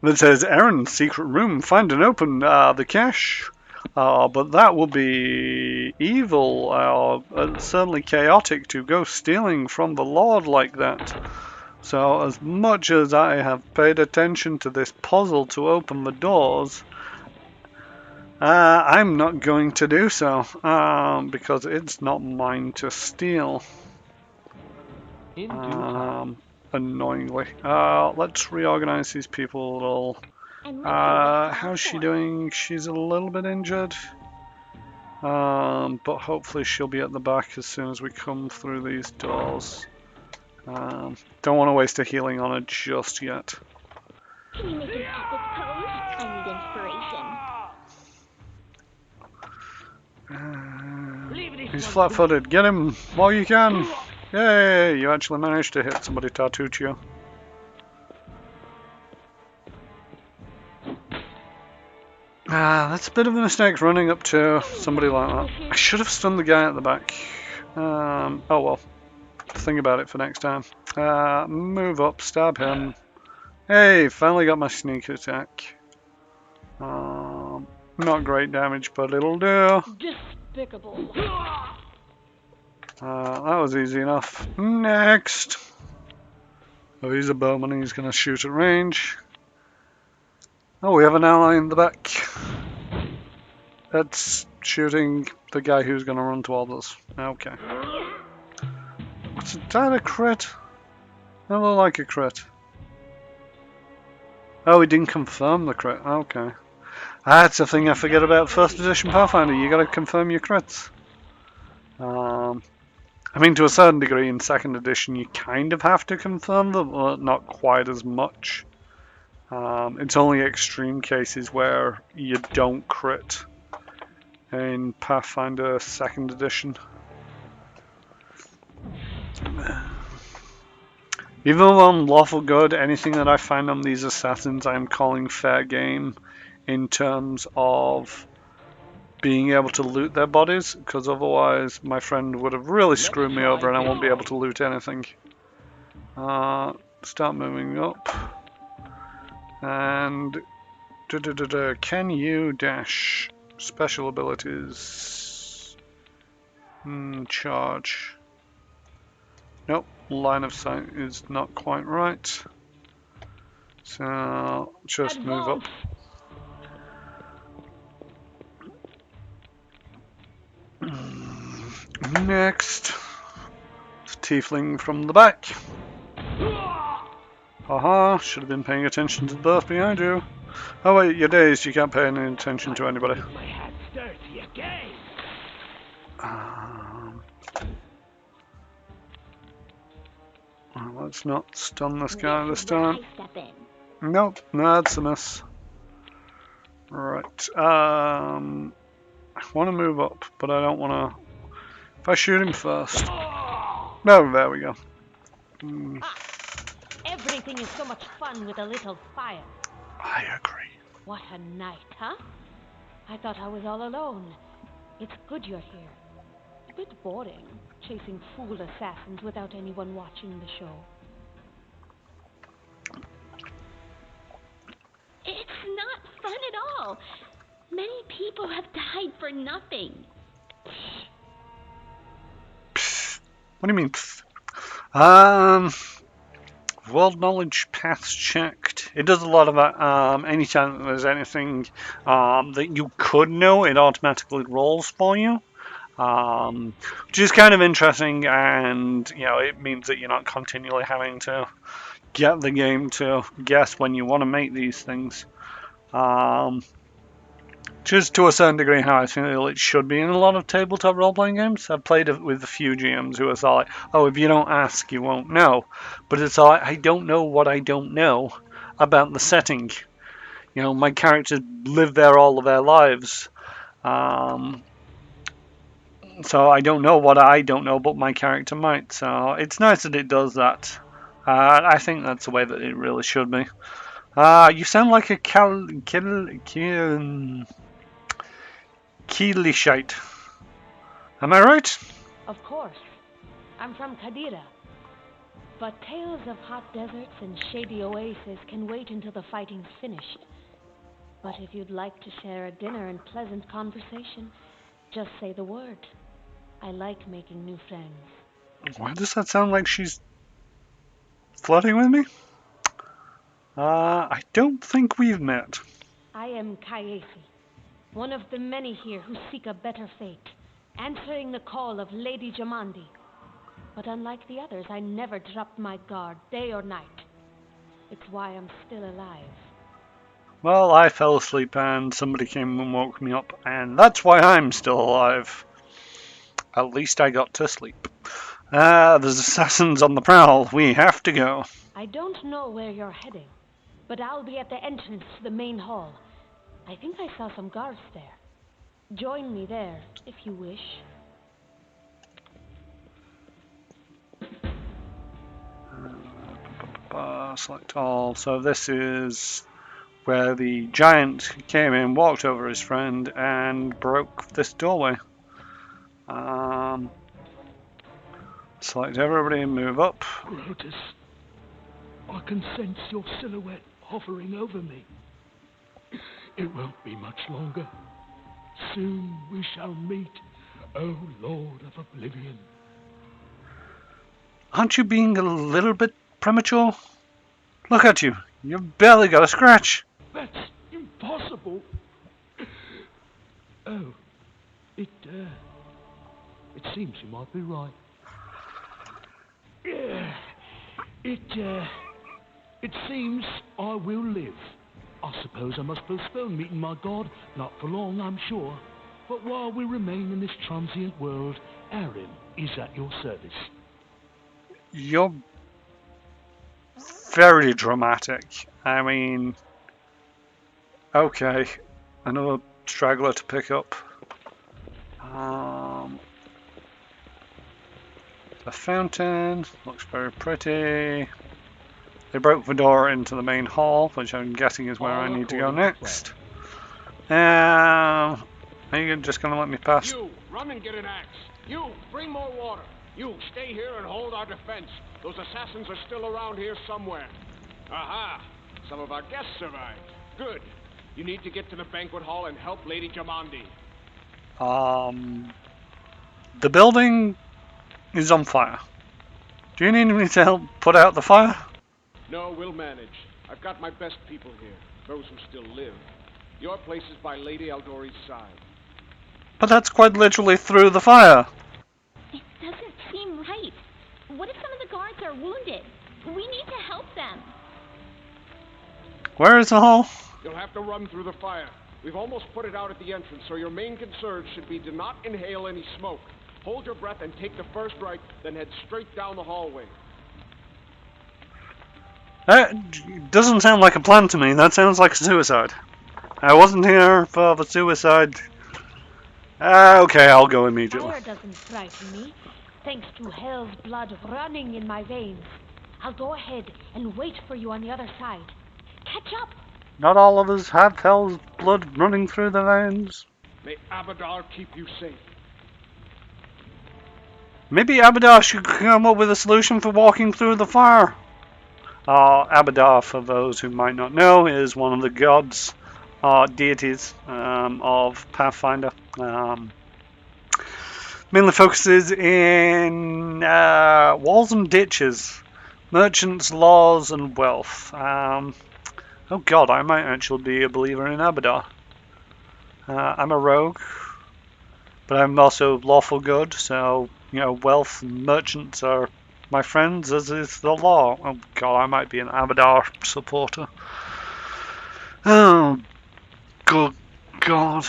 Speaker 1: That says, Aaron's secret room, find and open the cache. But that will be evil, certainly chaotic to go stealing from the Lord like that. So as much as I have paid attention to this puzzle to open the doors, I'm not going to do so, because it's not mine to steal.
Speaker 5: In due time.
Speaker 1: Annoyingly. Let's reorganize these people a little.
Speaker 3: And look who we
Speaker 1: How's she
Speaker 3: fell for.
Speaker 1: doing? She's a little bit injured. But hopefully she'll be at the back as soon as we come through these doors. Don't want to waste a healing on her just yet.
Speaker 3: Can you make an epic pose? I need inspiration.
Speaker 1: He's flat-footed. Get him while you can. Yay! You actually managed to hit somebody, Tartuccio. That's a bit of a mistake running up to somebody like that. I should have stunned the guy at the back. Oh well. Think about it for next time. Move up, stab him. Hey, finally got my sneak attack. Not great damage, but it'll do.
Speaker 6: Despicable.
Speaker 1: That was easy enough. Next. Oh, he's a bowman. He's going to shoot at range. Oh, we have an ally in the back. That's shooting the guy who's going to run towards us. Okay. What's that, a crit? That look like a crit. Oh, he didn't confirm the crit. Okay. That's a thing I forget about First Edition Pathfinder. You got to confirm your crits. I mean, to a certain degree, in Second Edition, you kind of have to confirm them, but not quite as much. It's only extreme cases where you don't crit in Pathfinder Second Edition. Even though I'm lawful good, anything that I find on these assassins I'm calling fair game in terms of being able to loot their bodies, because otherwise my friend would have really screwed me over and I won't be able to loot anything. Start moving up. And can you dash? Special abilities. Charge. Nope, line of sight is not quite right. So just move up. Next, tiefling from the back. Haha, should have been paying attention to the birth behind you. Oh wait, you're dazed, you can't pay any attention to anybody.
Speaker 5: My hat's dirty again.
Speaker 1: Well, let's not stun this guy this time.
Speaker 3: I step in.
Speaker 1: Nope, that's a miss. Right, I want to move up, but I don't want to... If I shoot him first... No, there we go.
Speaker 6: Everything is so much fun with a little fire.
Speaker 1: I agree.
Speaker 6: What a night, huh? I thought I was all alone. It's good you're here. A bit boring, chasing fool assassins without anyone watching the show.
Speaker 3: It's not fun at all. Many people have died for nothing.
Speaker 1: What do you mean? World knowledge paths checked. It does a lot of that. Anytime that there's anything that you could know, it automatically rolls for you. Which is kind of interesting, and it means that you're not continually having to get the game to guess when you want to make these things. Just to a certain degree how I feel it should be in a lot of tabletop role-playing games. I've played it with a few GMs who are like, oh, if you don't ask, you won't know. But it's like, I don't know what I don't know about the setting. My characters live there all of their lives. So I don't know what I don't know, but my character might. So it's nice that it does that. I think that's the way that it really should be. You sound like a Keelishite. Am I right?
Speaker 6: Of course. I'm from Kadira. But tales of hot deserts and shady oases can wait until the fighting's finished. But if you'd like to share a dinner and pleasant conversation, just say the word. I like making new friends.
Speaker 1: Why does that sound like she's flirting with me? I don't think we've met.
Speaker 6: I am Kayesi, one of the many here who seek a better fate, answering the call of Lady Jamandi. But unlike the others, I never dropped my guard, day or night. It's why I'm still alive.
Speaker 1: Well, I fell asleep and somebody came and woke me up, and that's why I'm still alive. At least I got to sleep. There's assassins on the prowl. We have to go.
Speaker 6: I don't know where you're heading, but I'll be at the entrance to the main hall. I think I saw some guards there. Join me there, if you wish.
Speaker 1: Select all. So this is where the giant came in, walked over his friend, and broke this doorway. Select everybody and move up.
Speaker 7: Grotus, I can sense your silhouette hovering over me. It won't be much longer. Soon we shall meet, O Lord of Oblivion.
Speaker 1: Aren't you being a little bit premature? Look at you. You've barely got a scratch.
Speaker 7: That's impossible. Oh, it seems you might be right. It seems I will live. I suppose I must postpone meeting my god, not for long, I'm sure. But while we remain in this transient world, Aaron is at your service.
Speaker 1: You're very dramatic. I mean, okay, another straggler to pick up. The fountain looks very pretty. They broke the door into the main hall, which I'm guessing is where I need to go next. Are you just gonna let me pass?
Speaker 9: You, run and get an axe. You, bring more water. You, stay here and hold our defense. Those assassins are still around here somewhere. Aha! Some of our guests survived. Good. You need to get to the banquet hall and help Lady Jamandi.
Speaker 1: The building is on fire. Do you need me to help put out the fire?
Speaker 9: No, we'll manage. I've got my best people here. Those who still live. Your place is by Lady Aldori's side.
Speaker 1: But that's quite literally through the fire.
Speaker 3: It doesn't seem right. What if some of the guards are wounded? We need to help them.
Speaker 1: Where is the hall?
Speaker 9: You'll have to run through the fire. We've almost put it out at the entrance, so your main concern should be to not inhale any smoke. Hold your breath and take the first right, then head straight down the hallway.
Speaker 1: That doesn't sound like a plan to me. That sounds like a suicide. I wasn't here for the suicide. Okay, I'll go immediately.
Speaker 6: Fire doesn't frighten me, thanks to hell's blood running in my veins. I'll go ahead and wait for you on the other side. Catch up!
Speaker 1: Not all of us have hell's blood running through the veins.
Speaker 9: May Abadar keep you safe.
Speaker 1: Maybe Abadar should come up with a solution for walking through the fire. Abadar, for those who might not know, is one of the gods, deities of Pathfinder. Mainly focuses in walls and ditches, merchants, laws, and wealth. Oh god, I might actually be a believer in Abadar. I'm a rogue, but I'm also lawful good, so, you know, wealth and merchants are my friends, as is the law. Oh god, I might be an Abadar supporter. Oh, good god.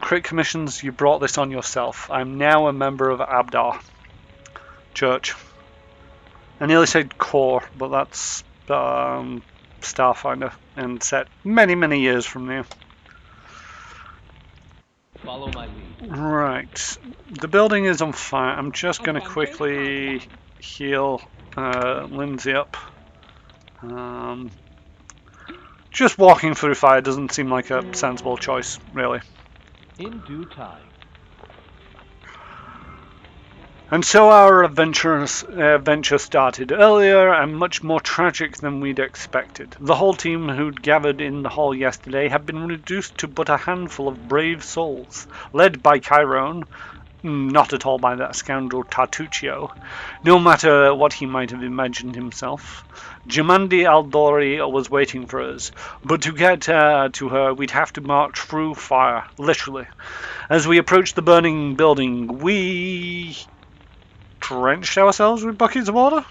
Speaker 1: Crit commissions, you brought this on yourself. I'm now a member of Abdar Church. I nearly said core, but that's Starfinder, and set many, many years from now.
Speaker 5: Follow my lead.
Speaker 1: Right. The building is on fire. I'm just going to quickly heal Lindsay up. Just walking through fire doesn't seem like a sensible choice, really.
Speaker 5: In due time.
Speaker 1: And so our adventure started earlier and much more tragic than we'd expected. The whole team who'd gathered in the hall yesterday had been reduced to but a handful of brave souls, led by Chiron, not at all by that scoundrel Tartuccio, no matter what he might have imagined himself. Jamandi Aldori was waiting for us, but to get to her we'd have to march through fire, literally. As we approached the burning building, we drenched ourselves with buckets of water?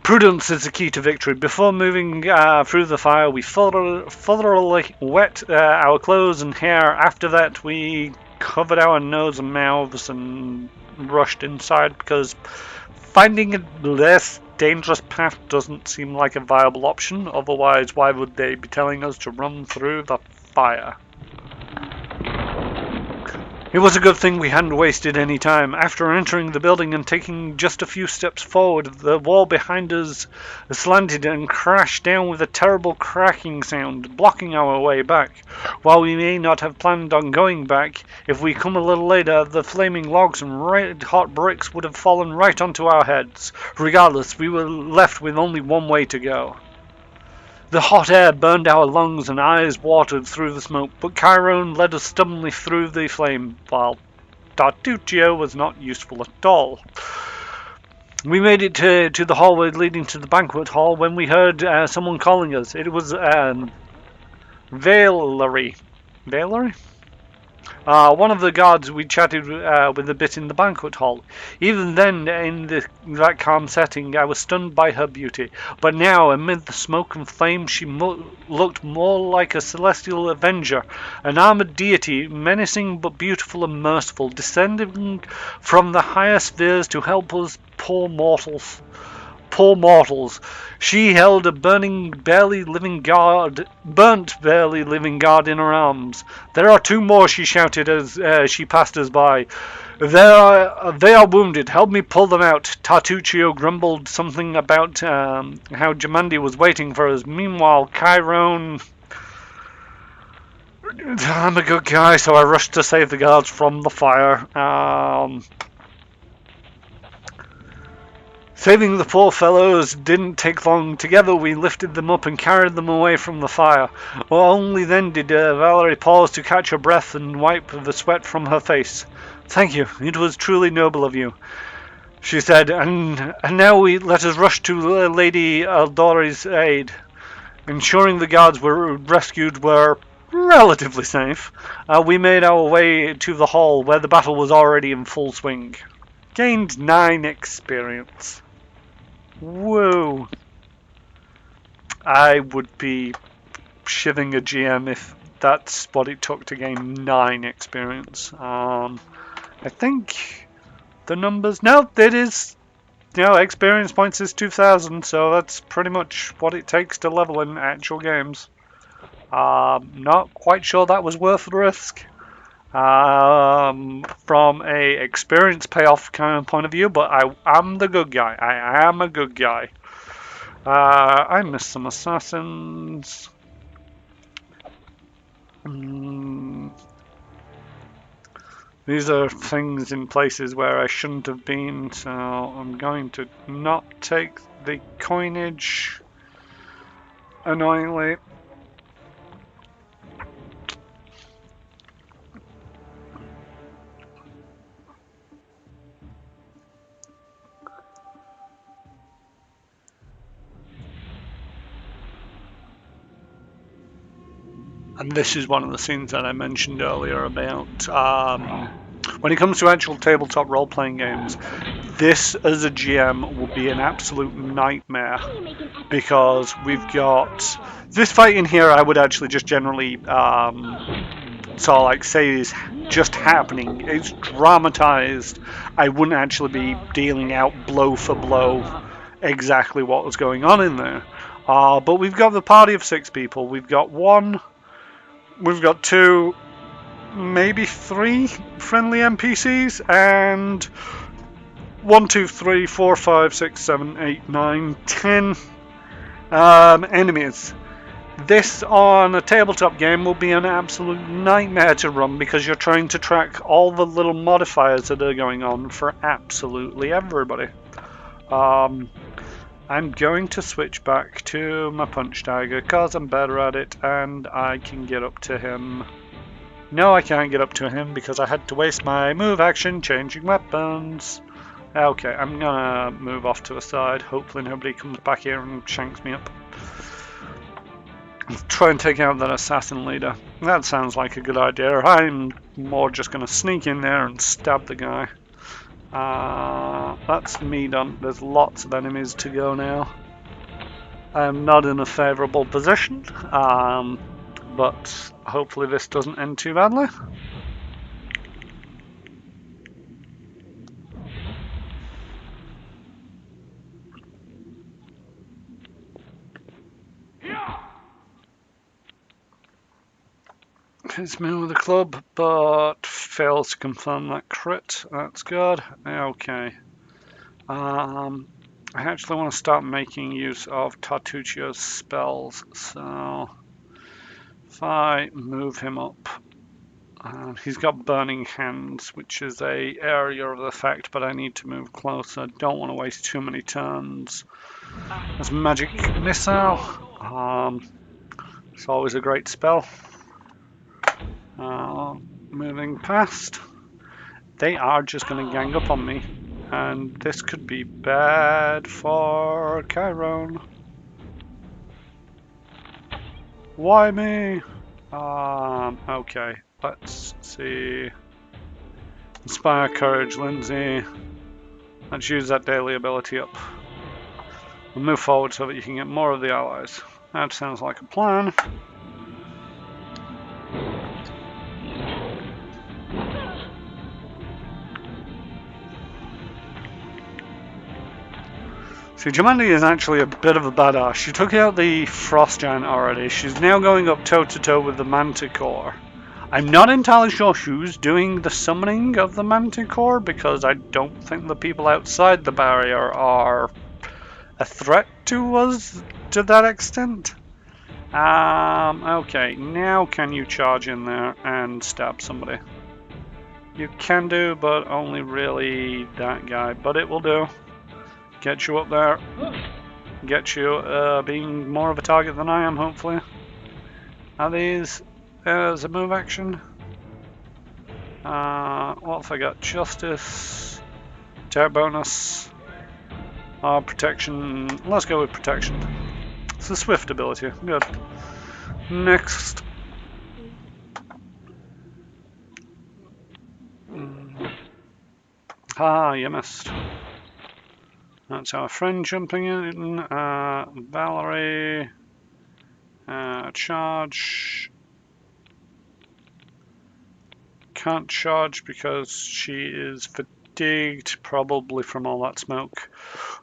Speaker 1: Prudence is the key to victory. Before moving through the fire, we thoroughly wet our clothes and hair. After that, we covered our nose and mouths and rushed inside because finding a less dangerous path doesn't seem like a viable option. Otherwise, why would they be telling us to run through the fire? It was a good thing we hadn't wasted any time. After entering the building and taking just a few steps forward, the wall behind us slanted and crashed down with a terrible cracking sound, blocking our way back. While we may not have planned on going back, if we come a little later, the flaming logs and red-hot bricks would have fallen right onto our heads. Regardless, we were left with only one way to go. The hot air burned our lungs and eyes watered through the smoke, but Chiron led us stubbornly through the flame, while Tartuccio was not useful at all. We made it to the hallway leading to the banquet hall when we heard someone calling us. It was Valerie. Valerie? One of the guards we chatted with a bit in the banquet hall. Even then, in that calm setting, I was stunned by her beauty. But now, amid the smoke and flame, she looked more like a celestial avenger, an armored deity, menacing but beautiful and merciful, descending from the higher spheres to help us poor mortals. She held a burnt, barely living guard in her arms. There are two more, she shouted as she passed us by. They are wounded. Help me pull them out. Tartuccio grumbled something about how Jamandi was waiting for us. Meanwhile, Chiron... I'm a good guy, so I rushed to save the guards from the fire. Saving the poor fellows didn't take long. Together we lifted them up and carried them away from the fire. Only then did Valerie pause to catch her breath and wipe the sweat from her face. "Thank you. It was truly noble of you," she said, and now let us rush to Lady Aldori's aid. Ensuring the guards were rescued were relatively safe, we made our way to the hall where the battle was already in full swing. Gained 9 experience. Whoa. I would be shivving a GM if that's what it took to gain 9 experience. I think the numbers... No, it is... experience points is 2,000, so that's pretty much what it takes to level in actual games. Not quite sure that was worth the risk. From a experience payoff kind of point of view, but I'm the good guy. I am a good guy. I missed some assassins. These are things in places where I shouldn't have been, so I'm going to not take the coinage, annoyingly. And this is one of the scenes that I mentioned earlier about when it comes to actual tabletop role-playing games, this as a GM will be an absolute nightmare, because we've got this fight in here. I would actually just generally say is just happening. It's dramatized. I wouldn't actually be dealing out blow for blow exactly what was going on in there. But we've got the party of 6 people. We've got 2, maybe 3 friendly NPCs, and 1, 2, 3, 4, 5, 6, 7, 8, 9, 10 enemies. This on a tabletop game will be an absolute nightmare to run, because you're trying to track all the little modifiers that are going on for absolutely everybody. I'm going to switch back to my punch dagger because I'm better at it, and I can get up to him. No, I can't get up to him because I had to waste my move action changing weapons. Okay, I'm gonna move off to the side. Hopefully nobody comes back here and shanks me up. Try and take out that assassin leader. That sounds like a good idea. I'm more just gonna sneak in there and stab the guy. That's me done. There's lots of enemies to go now. I'm not in a favourable position, but hopefully this doesn't end too badly. Hits me with a club, but fails to confirm that crit. That's good. Okay. I actually want to start making use of Tartuccio's spells, so if I move him up, he's got Burning Hands, which is a area of effect, but I need to move closer. Don't want to waste too many turns. There's Magic Missile. It's always a great spell. Moving past. They are just going to gang up on me, and this could be bad for Chiron. Why me? Okay, let's see. Inspire Courage, Lindsay. Let's use that daily ability up. We'll move forward so that you can get more of the allies. That sounds like a plan. See, Jamandi is actually a bit of a badass. She took out the Frost Giant already. She's now going up toe-to-toe with the Manticore. I'm not entirely sure who's doing the summoning of the Manticore, because I don't think the people outside the barrier are a threat to us to that extent. Okay, now can you charge in there and stab somebody? You can do, but only really that guy. But it will do. Get you up there. Get you being more of a target than I am, hopefully. Are these as a move action? What have I got? Justice, attack bonus, protection. Let's go with protection. It's a swift ability. Good. Next. You missed. That's our friend jumping in. Valerie. Charge. Can't charge because she is fatigued, probably from all that smoke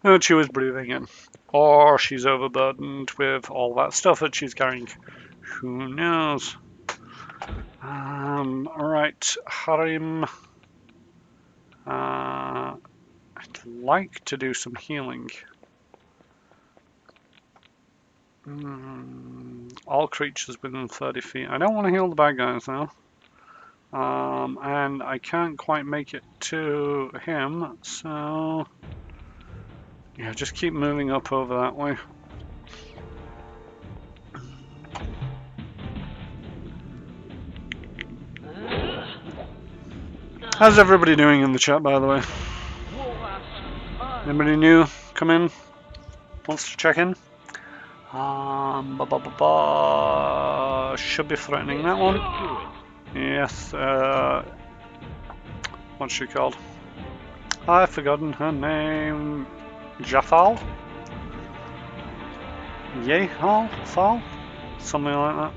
Speaker 1: that she was breathing in. Or she's overburdened with all that stuff that she's carrying. Who knows? Alright, Harim. I'd like to do some healing. All creatures within 30 feet. I don't want to heal the bad guys now. And I can't quite make it to him, so yeah, just keep moving up over that way. How's everybody doing in the chat, by the way? Anybody new come in? Wants to check in? Should be threatening that one. Yes, what's she called? I've forgotten her name. Jathal? Yehal? Thal? Something like that.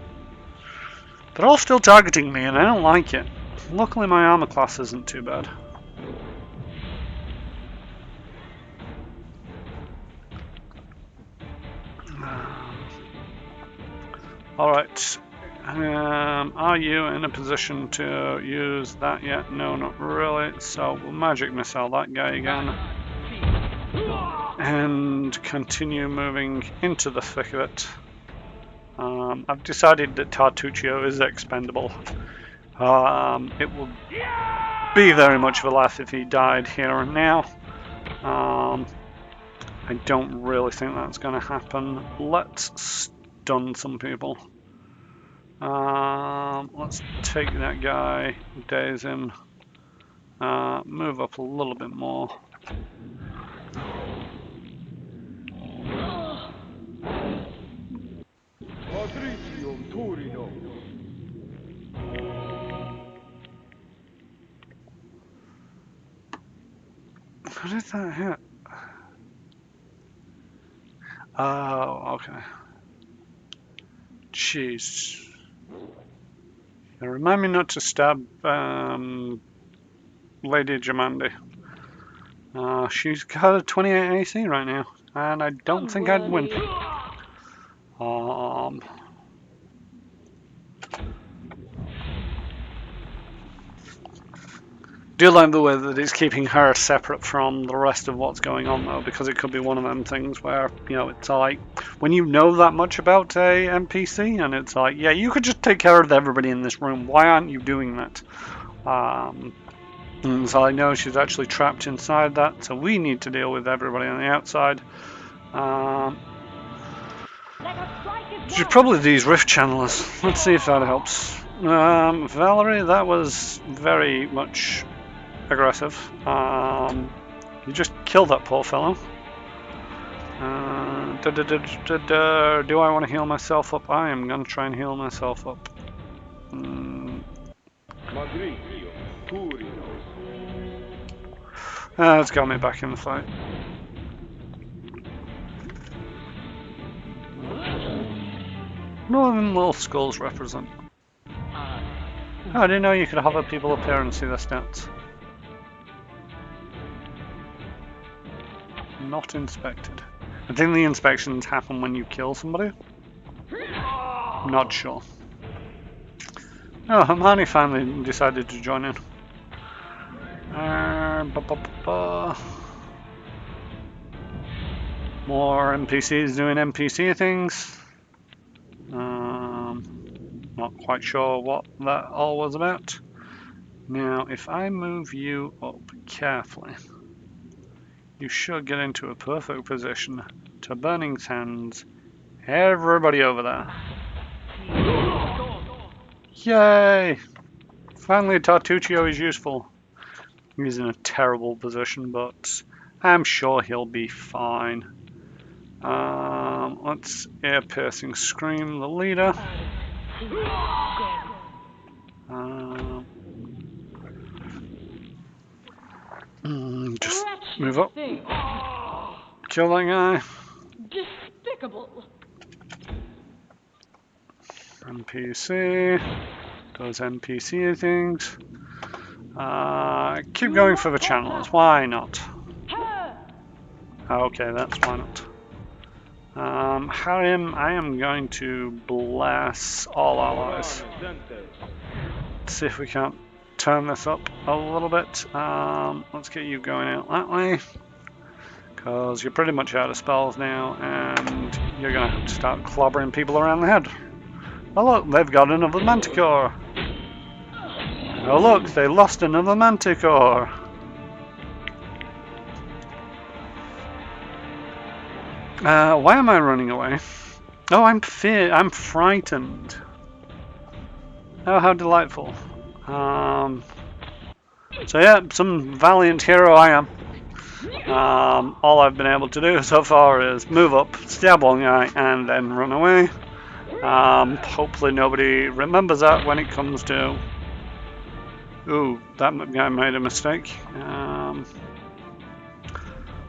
Speaker 1: They're all still targeting me and I don't like it. Luckily my armor class isn't too bad. Alright. Are you in a position to use that yet? No, not really. So we'll magic missile that guy again. And continue moving into the thick of it. I've decided that Tartuccio is expendable. It will be very much of a laugh if he died here and now. I don't really think that's going to happen. Let's stun some people. Let's take that guy, daze him, move up a little bit more. What did that hit? Oh, okay. Jeez. Now remind me not to stab Lady Jamandi. She's got a 28 AC right now, and I don't think I'd win. Do like the way that it's keeping her separate from the rest of what's going on though, because it could be one of them things where, you know, it's like when you know that much about a NPC and it's like, yeah, you could just take care of everybody in this room, why aren't you doing that? And so I know she's actually trapped inside that, so we need to deal with everybody on the outside. Should probably these rift channelers. Let's see if that helps. Valerie, that was very much aggressive. You just killed that poor fellow. Do I want to heal myself up? I am going to try and heal myself up. It's got me back in the fight. What do them little skulls represent? Oh, I didn't know you could hover people up here and see their stats. Not inspected. I think the inspections happen when you kill somebody. Not sure. Oh, Hermione finally decided to join in. More NPCs doing NPC things. Not quite sure what that all was about. Now, if I move you up carefully, you should get into a perfect position to Burning Sands. Everybody over there. Yay! Finally, Tartuccio is useful. He's in a terrible position, but I'm sure he'll be fine. Let's ear-piercing scream the leader. Just move up. Kill that guy.
Speaker 8: Despicable.
Speaker 1: NPC. Those NPC things. Keep going for the channelers. Why not? Okay, that's why not. I am going to bless all allies. Let's see if we can't turn this up a little bit. Let's get you going out that way. Because you're pretty much out of spells now, and you're going to have to start clobbering people around the head. Oh look, they've got another manticore. Oh look, they lost another manticore. Why am I running away? Oh, I'm frightened. Oh, how delightful. So yeah, some valiant hero I am. All I've been able to do so far is move up, stab one guy, and then run away. Hopefully nobody remembers that when it comes to... Ooh, that guy made a mistake.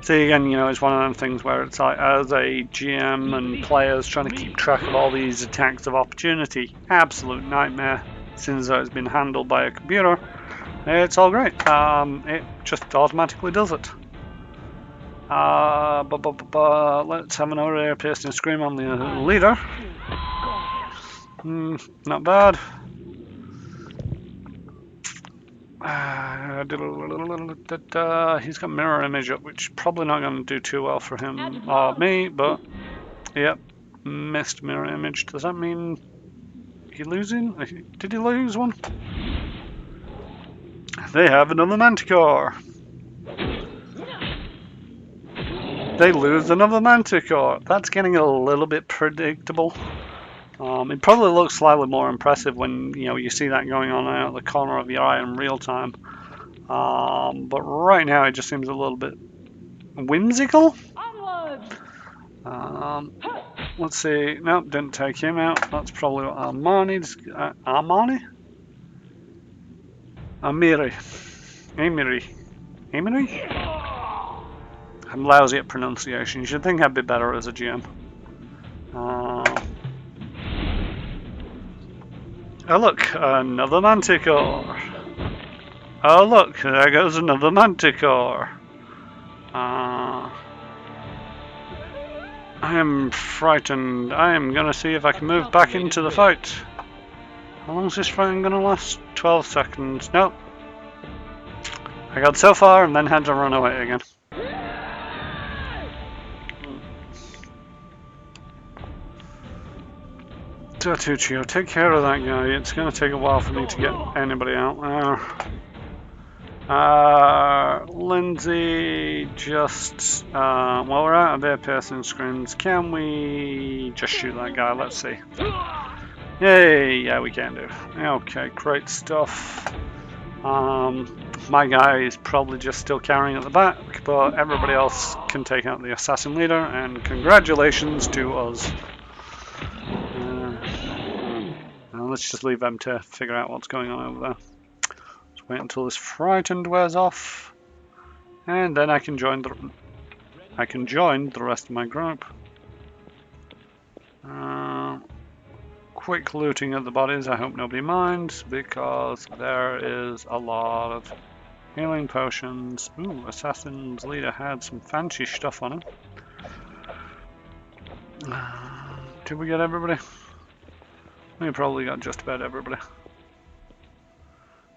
Speaker 1: See, again, you know, it's one of them things where it's like, as a GM and players trying to keep track of all these attacks of opportunity, absolute nightmare, since it's been handled by a computer. It's all great. It just automatically does it. Let's have another ear-piercing scream on the leader. Not bad. He's got mirror image up, which is probably not going to do too well for him or me, but yep, missed mirror image. Does that mean he losing? Did he lose one? They have another manticore. They lose another manticore. That's getting a little bit predictable. It probably looks slightly more impressive when you see that going on out of the corner of your eye in real time. But right now it just seems a little bit whimsical. Let's see. Nope, didn't take him out. That's probably what Armani. Amiri. I'm lousy at pronunciation. You should think I'd be better as a GM. Oh look, another manticore. Oh look, there goes another manticore. I am frightened. I am going to see if I can move back into the fight. How long is this fight going to last? 12 seconds. Nope. I got so far and then had to run away again. Tartuccio, take care of that guy. It's going to take a while for me to get anybody out there. Lindsay, just... well, we're out of ear-piercing screams. Can we just shoot that guy? Let's see. Yay! Yeah, we can do. Okay, great stuff. My guy is probably just still carrying at the back, but everybody else can take out the assassin leader, and congratulations to us. Let's just leave them to figure out what's going on over there. Let's wait until this frightened wears off, and then I can join the rest of my group. Quick looting of the bodies. I hope nobody minds, because there is a lot of healing potions. Ooh, assassin's leader had some fancy stuff on him. Did we get everybody? We probably got just about everybody.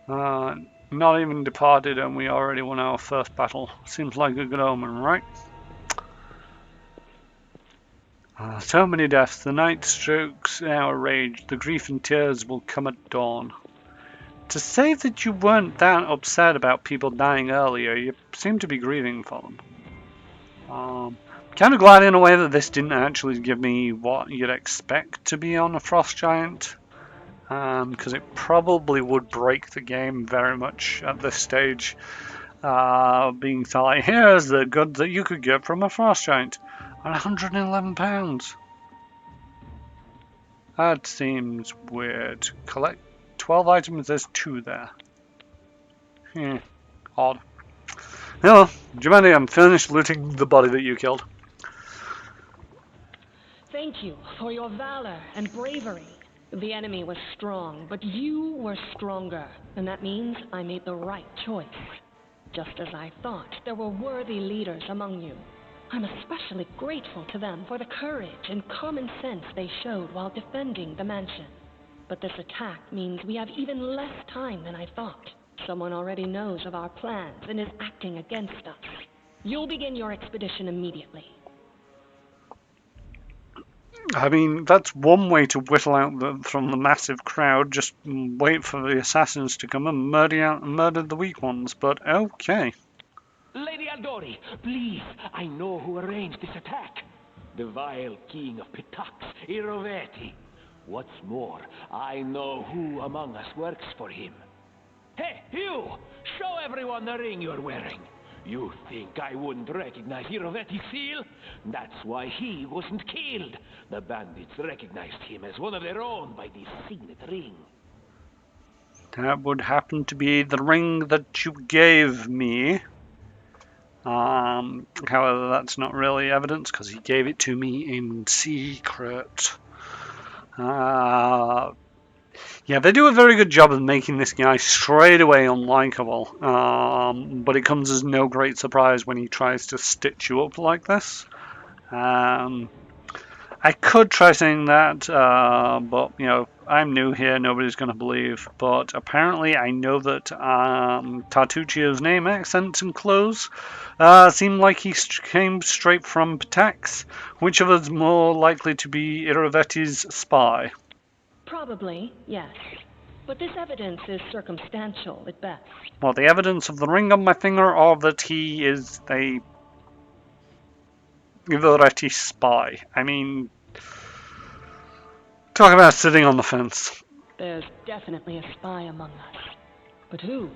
Speaker 1: Not even departed, and we already won our first battle. Seems like a good omen, right? So many deaths, the night strokes our rage, the grief and tears will come at dawn. To say that you weren't that upset about people dying earlier, you seem to be grieving for them. Kind of glad in a way that this didn't actually give me what you'd expect to be on a frost giant, because it probably would break the game very much at this stage. Being like, here's the goods that you could get from a frost giant at £111. That seems weird. Collect 12 items, there's 2 there. Odd. No, Jumani, I'm finished looting the body that you killed.
Speaker 6: Thank you for your valor and bravery. The enemy was strong, but you were stronger, and that means I made the right choice. Just as I thought, there were worthy leaders among you. I'm especially grateful to them for the courage and common sense they showed while defending the mansion. But this attack means we have even less time than I thought. Someone already knows of our plans and is acting against us. You'll begin your expedition immediately.
Speaker 1: I mean, that's one way to whittle out from the massive crowd. Just wait for the assassins to come and murder the weak ones. But okay.
Speaker 5: Lady Aldori, please, I know who arranged this attack. The vile king of Pitax, Iroveti. What's more, I know who among us works for him. Hey, you! Show everyone the ring you're wearing. You think I wouldn't recognize Iroveti's seal? That's why he wasn't killed. The bandits recognized him as one of their own by this signet ring.
Speaker 1: That would happen to be the ring that you gave me. However, that's not really evidence because he gave it to me in secret. Yeah, they do a very good job of making this guy straight away unlikable, but it comes as no great surprise when he tries to stitch you up like this. I could try saying that, but you know, I'm new here, nobody's going to believe. But apparently, I know that Tartuccio's name, accent, and clothes seem like he came straight from Pitax. Which of us more likely to be Iroveti's spy?
Speaker 6: Probably, yes. But this evidence is circumstantial at best.
Speaker 1: Well, the evidence of the ring on my finger, or that he is a Ivoreti spy. I mean, talk about sitting on the fence.
Speaker 6: There's definitely a spy among us. But who?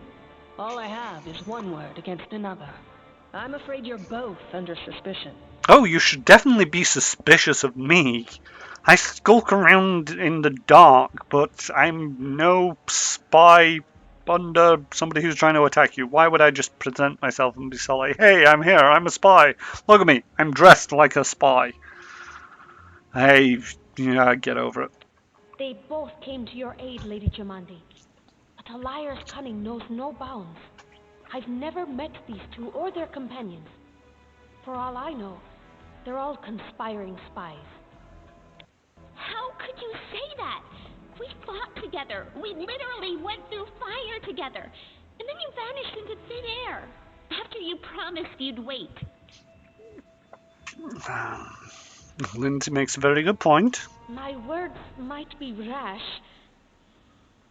Speaker 6: All I have is one word against another. I'm afraid you're both under suspicion.
Speaker 1: Oh, you should definitely be suspicious of me. I skulk around in the dark, but I'm no spy under somebody who's trying to attack you. Why would I just present myself and be so like, hey, I'm here, I'm a spy. Look at me, I'm dressed like a spy. Hey, yeah, get over it.
Speaker 3: They both came to your aid, Lady Jamandi. But a liar's cunning knows no bounds. I've never met these two or their companions. For all I know, they're all conspiring spies. How could you say that? We fought together. We literally went through fire together. And then you vanished into thin air. After you promised you'd wait.
Speaker 1: Lindsay makes a very good point.
Speaker 3: My words might be rash.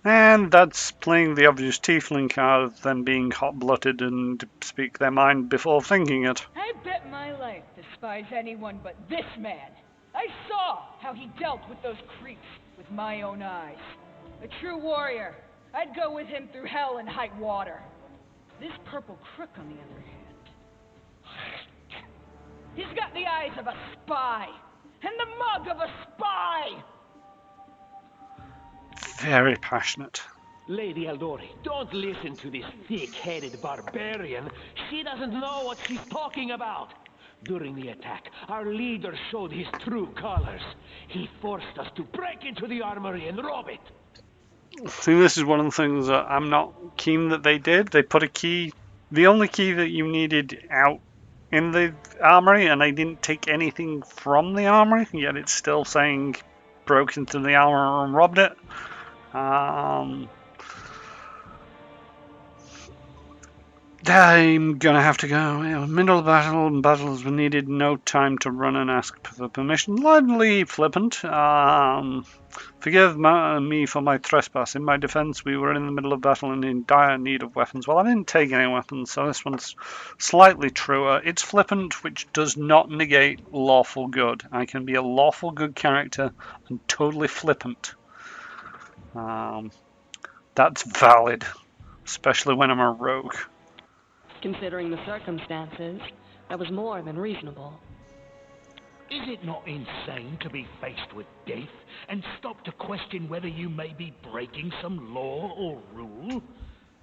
Speaker 1: And that's playing the obvious tiefling card of them being hot-blooded and speak their mind before thinking it.
Speaker 8: I bet my life despise anyone but this man. I saw how he dealt with those creeps with my own eyes. A true warrior. I'd go with him through hell and high water. This purple crook, on the other hand, he's got the eyes of a spy and the mug of a spy.
Speaker 1: Very passionate.
Speaker 5: Lady Aldori, don't listen to this thick-headed barbarian. She doesn't know what she's talking about. During the attack, our leader showed his true colors. He forced us to break into the armory and rob it.
Speaker 1: See, this is one of the things that I'm not keen that they did. They put a key, the only key that you needed, out in the armory, and they didn't take anything from the armory, yet it's still saying broke into the armory and robbed it. I'm gonna have to go. Middle of battle, and battles were needed. No time to run and ask for permission. Lively, flippant. Forgive me for my trespass. In my defense, we were in the middle of battle and in dire need of weapons. Well, I didn't take any weapons, so this one's slightly truer. It's flippant, which does not negate lawful good. I can be a lawful good character and totally flippant. That's valid, especially when I'm a rogue.
Speaker 6: Considering the circumstances, that was more than reasonable.
Speaker 7: Is it not insane to be faced with death and stop to question whether you may be breaking some law or rule?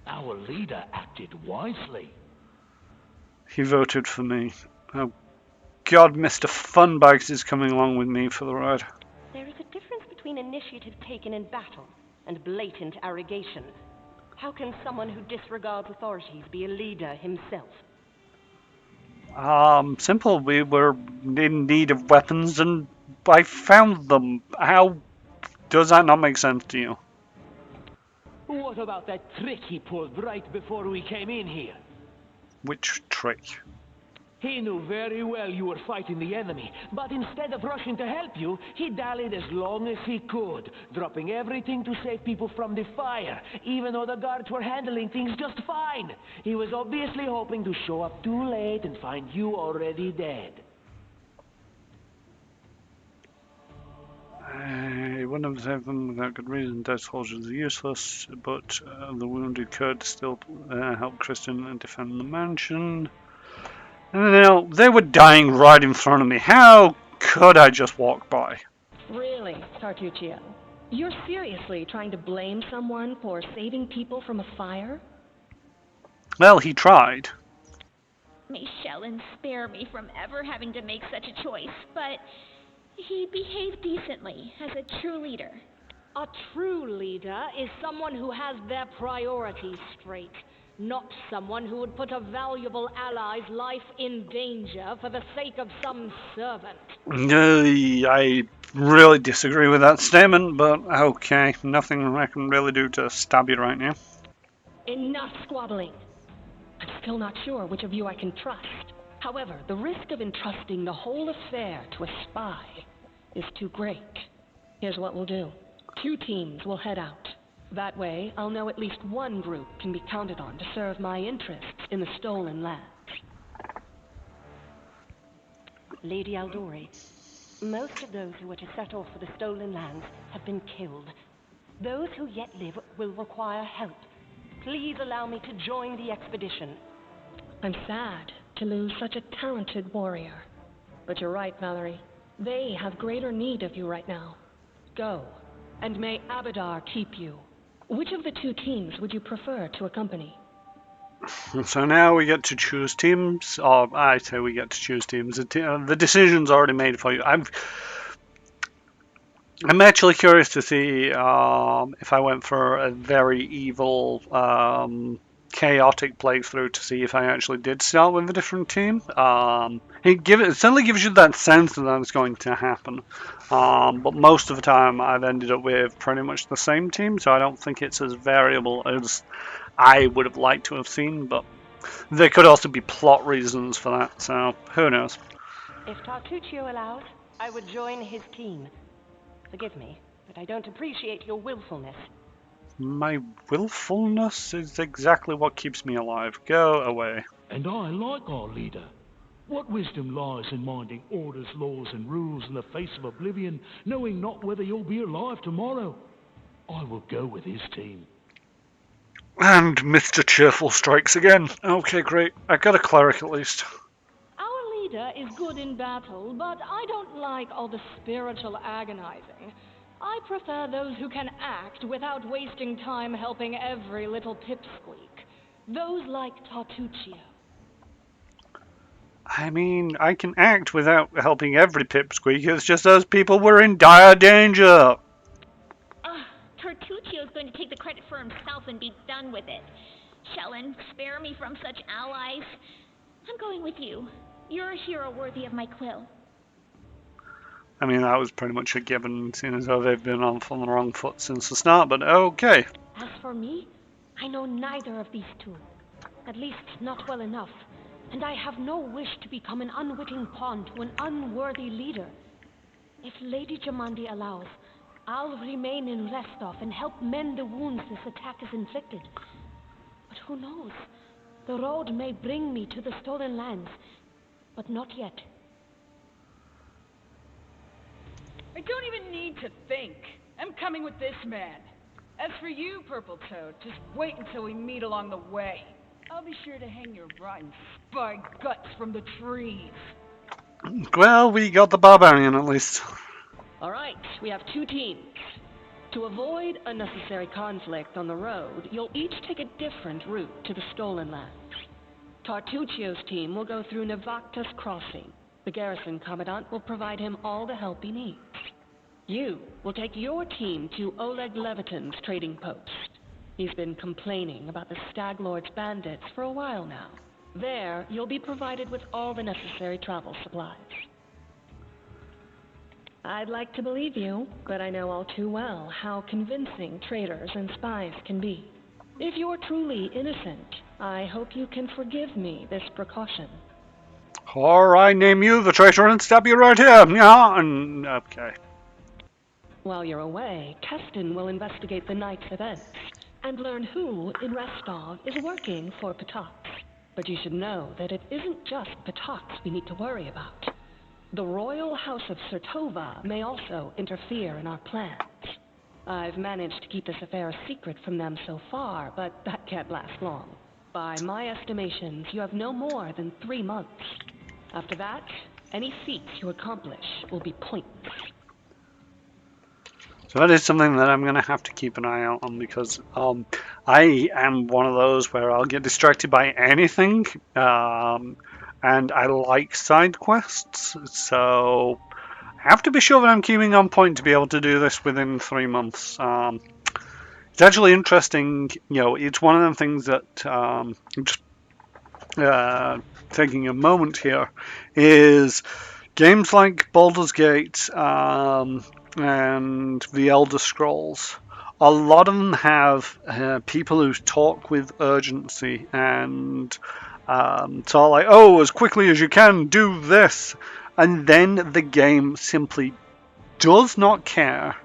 Speaker 7: Our leader acted wisely.
Speaker 1: He voted for me. Oh God, Mr. Funbags is coming along with me for the ride.
Speaker 10: There is a difference between initiative taken in battle and blatant arrogation. How can someone who disregards authorities be a leader himself?
Speaker 1: Simple. We were in need of weapons and I found them. How does that not make sense to you?
Speaker 5: What about that trick he pulled right before we came in here?
Speaker 1: Which trick?
Speaker 5: He knew very well you were fighting the enemy, but instead of rushing to help you, he dallied as long as he could, dropping everything to save people from the fire, even though the guards were handling things just fine. He was obviously hoping to show up too late and find you already dead.
Speaker 1: I wouldn't have saved them without good reason. Dead soldiers are useless, but the wounded could still help Kristen defend the mansion. Now, they were dying right in front of me. How could I just walk by?
Speaker 6: Really, Tartuccio? You're seriously trying to blame someone for saving people from a fire?
Speaker 1: Well, he tried.
Speaker 3: May Shellen spare me from ever having to make such a choice, but he behaved decently as a true leader.
Speaker 4: A true leader is someone who has their priorities straight, not someone who would put a valuable ally's life in danger for the sake of some servant.
Speaker 1: I really disagree with that statement, but okay, nothing I can really do to stab you right now.
Speaker 6: Enough squabbling. I'm still not sure which of you I can trust. However, the risk of entrusting the whole affair to a spy is too great. Here's what we'll do. 2 teams will head out. That way, I'll know at least one group can be counted on to serve my interests in the stolen lands.
Speaker 10: Lady Aldori, most of those who were to set off for the stolen lands have been killed. Those who yet live will require help. Please allow me to join the expedition.
Speaker 6: I'm sad to lose such a talented warrior. But you're right, Valerie. They have greater need of you right now. Go, and may Abadar keep you. Which of the 2 teams would you prefer to accompany?
Speaker 1: So now we get to choose teams, or I say we get to choose teams. The decision's already made for you. I'm actually curious to see if I went for a very evil, chaotic playthrough to see if I actually did start with a different team. It certainly gives you that sense that that's going to happen. But most of the time I've ended up with pretty much the same team, so I don't think it's as variable as I would have liked to have seen, but there could also be plot reasons for that, so who knows.
Speaker 10: If Tartuccio allows, I would join his team. Forgive me, but I don't appreciate your willfulness.
Speaker 1: My willfulness is exactly what keeps me alive. Go away.
Speaker 7: And I like our leader. What wisdom lies in minding orders, laws, and rules in the face of oblivion, knowing not whether you'll be alive tomorrow? I will go with his team.
Speaker 1: And Mr. Cheerful strikes again. Okay, great. I got a cleric at least.
Speaker 4: Our leader is good in battle, but I don't like all the spiritual agonizing. I prefer those who can act without wasting time helping every little pipsqueak. Those like Tartuccio.
Speaker 1: I mean, I can act without helping every pipsqueak. It's just those people were in dire danger.
Speaker 3: Tartuccio's going to take the credit for himself and be done with it. Shellen, spare me from such allies. I'm going with you. You're a hero worthy of my quill.
Speaker 1: I mean, that was pretty much a given, seeing as though they've been on the wrong foot since the start, but okay.
Speaker 10: As for me, I know neither of these 2.
Speaker 6: At least not well enough. And I have no wish to become an unwitting pawn to an unworthy leader. If Lady Jamandi allows, I'll remain in Restov and help mend the wounds this attack has inflicted. But who knows? The road may bring me to the stolen lands, but not yet.
Speaker 8: I don't even need to think. I'm coming with this man. As for you, Purple Toad, just wait until we meet along the way. I'll be sure to hang your rotten spy guts from the trees.
Speaker 1: Well, we got the barbarian at least.
Speaker 10: All right, we have 2 teams. To avoid unnecessary conflict on the road, you'll each take a different route to the stolen lands. Tartuccio's team will go through Navacta's crossing. The garrison commandant will provide him all the help he needs. You will take your team to Oleg Levitin's trading post. He's been complaining about the Stag Lord's bandits for a while now. There, you'll be provided with all the necessary travel supplies. I'd like to believe you, but I know all too well how convincing traitors and spies can be. If you're truly innocent, I hope you can forgive me this precaution.
Speaker 1: Or I name you the traitor and stab you right here. Yeah, and okay.
Speaker 10: While you're away, Keston will investigate the night's events and learn who in Restov is working for Patak. But you should know that it isn't just Pataks we need to worry about. The royal house of Sertova may also interfere in our plans. I've managed to keep this affair a secret from them so far, but that can't last long. By my estimations, you have no more than 3 months. After that, any feats you accomplish will be pointless.
Speaker 1: So that is something that I'm going to have to keep an eye out on, because I am one of those where I'll get distracted by anything, and I like side quests, so I have to be sure that I'm keeping on point to be able to do this within 3 months. It's actually interesting, it's one of the things that I'm just taking a moment here, is games like Baldur's Gate and the Elder Scrolls. A lot of them have people who talk with urgency and so like, oh, as quickly as you can, do this. And then the game simply does not care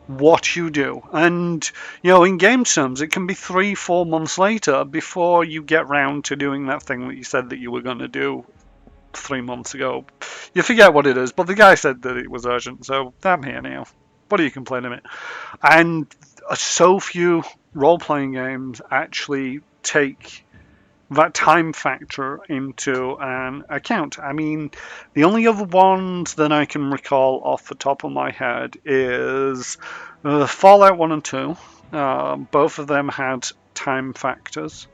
Speaker 1: what you do. And, in game terms, it can be 3-4 months later before you get round to doing that thing that you said that you were going to do 3 months ago. You forget what it is, but the guy said that it was urgent, so I'm here now. What are you complaining about? And so few role-playing games actually take that time factor into an account. I mean, the only other ones that I can recall off the top of my head is Fallout 1 and 2. Both of them had time factors.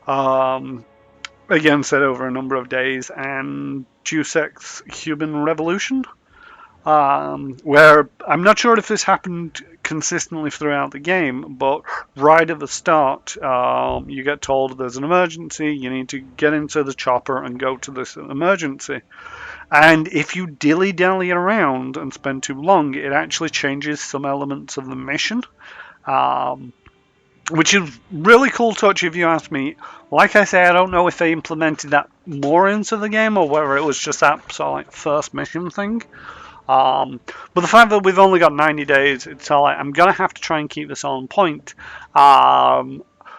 Speaker 1: Again, set over a number of days, and Deus Ex Human Revolution, where I'm not sure if this happened consistently throughout the game, but right at the start, you get told there's an emergency, you need to get into the chopper and go to this emergency. And if you dilly-dally around and spend too long, it actually changes some elements of the mission. Which is really cool touch if you ask me. Like I say, I don't know if they implemented that more into the game or whether it was just that sort of like first mission thing. But the fact that we've only got 90 days, it's all like I'm going to have to try and keep this on point.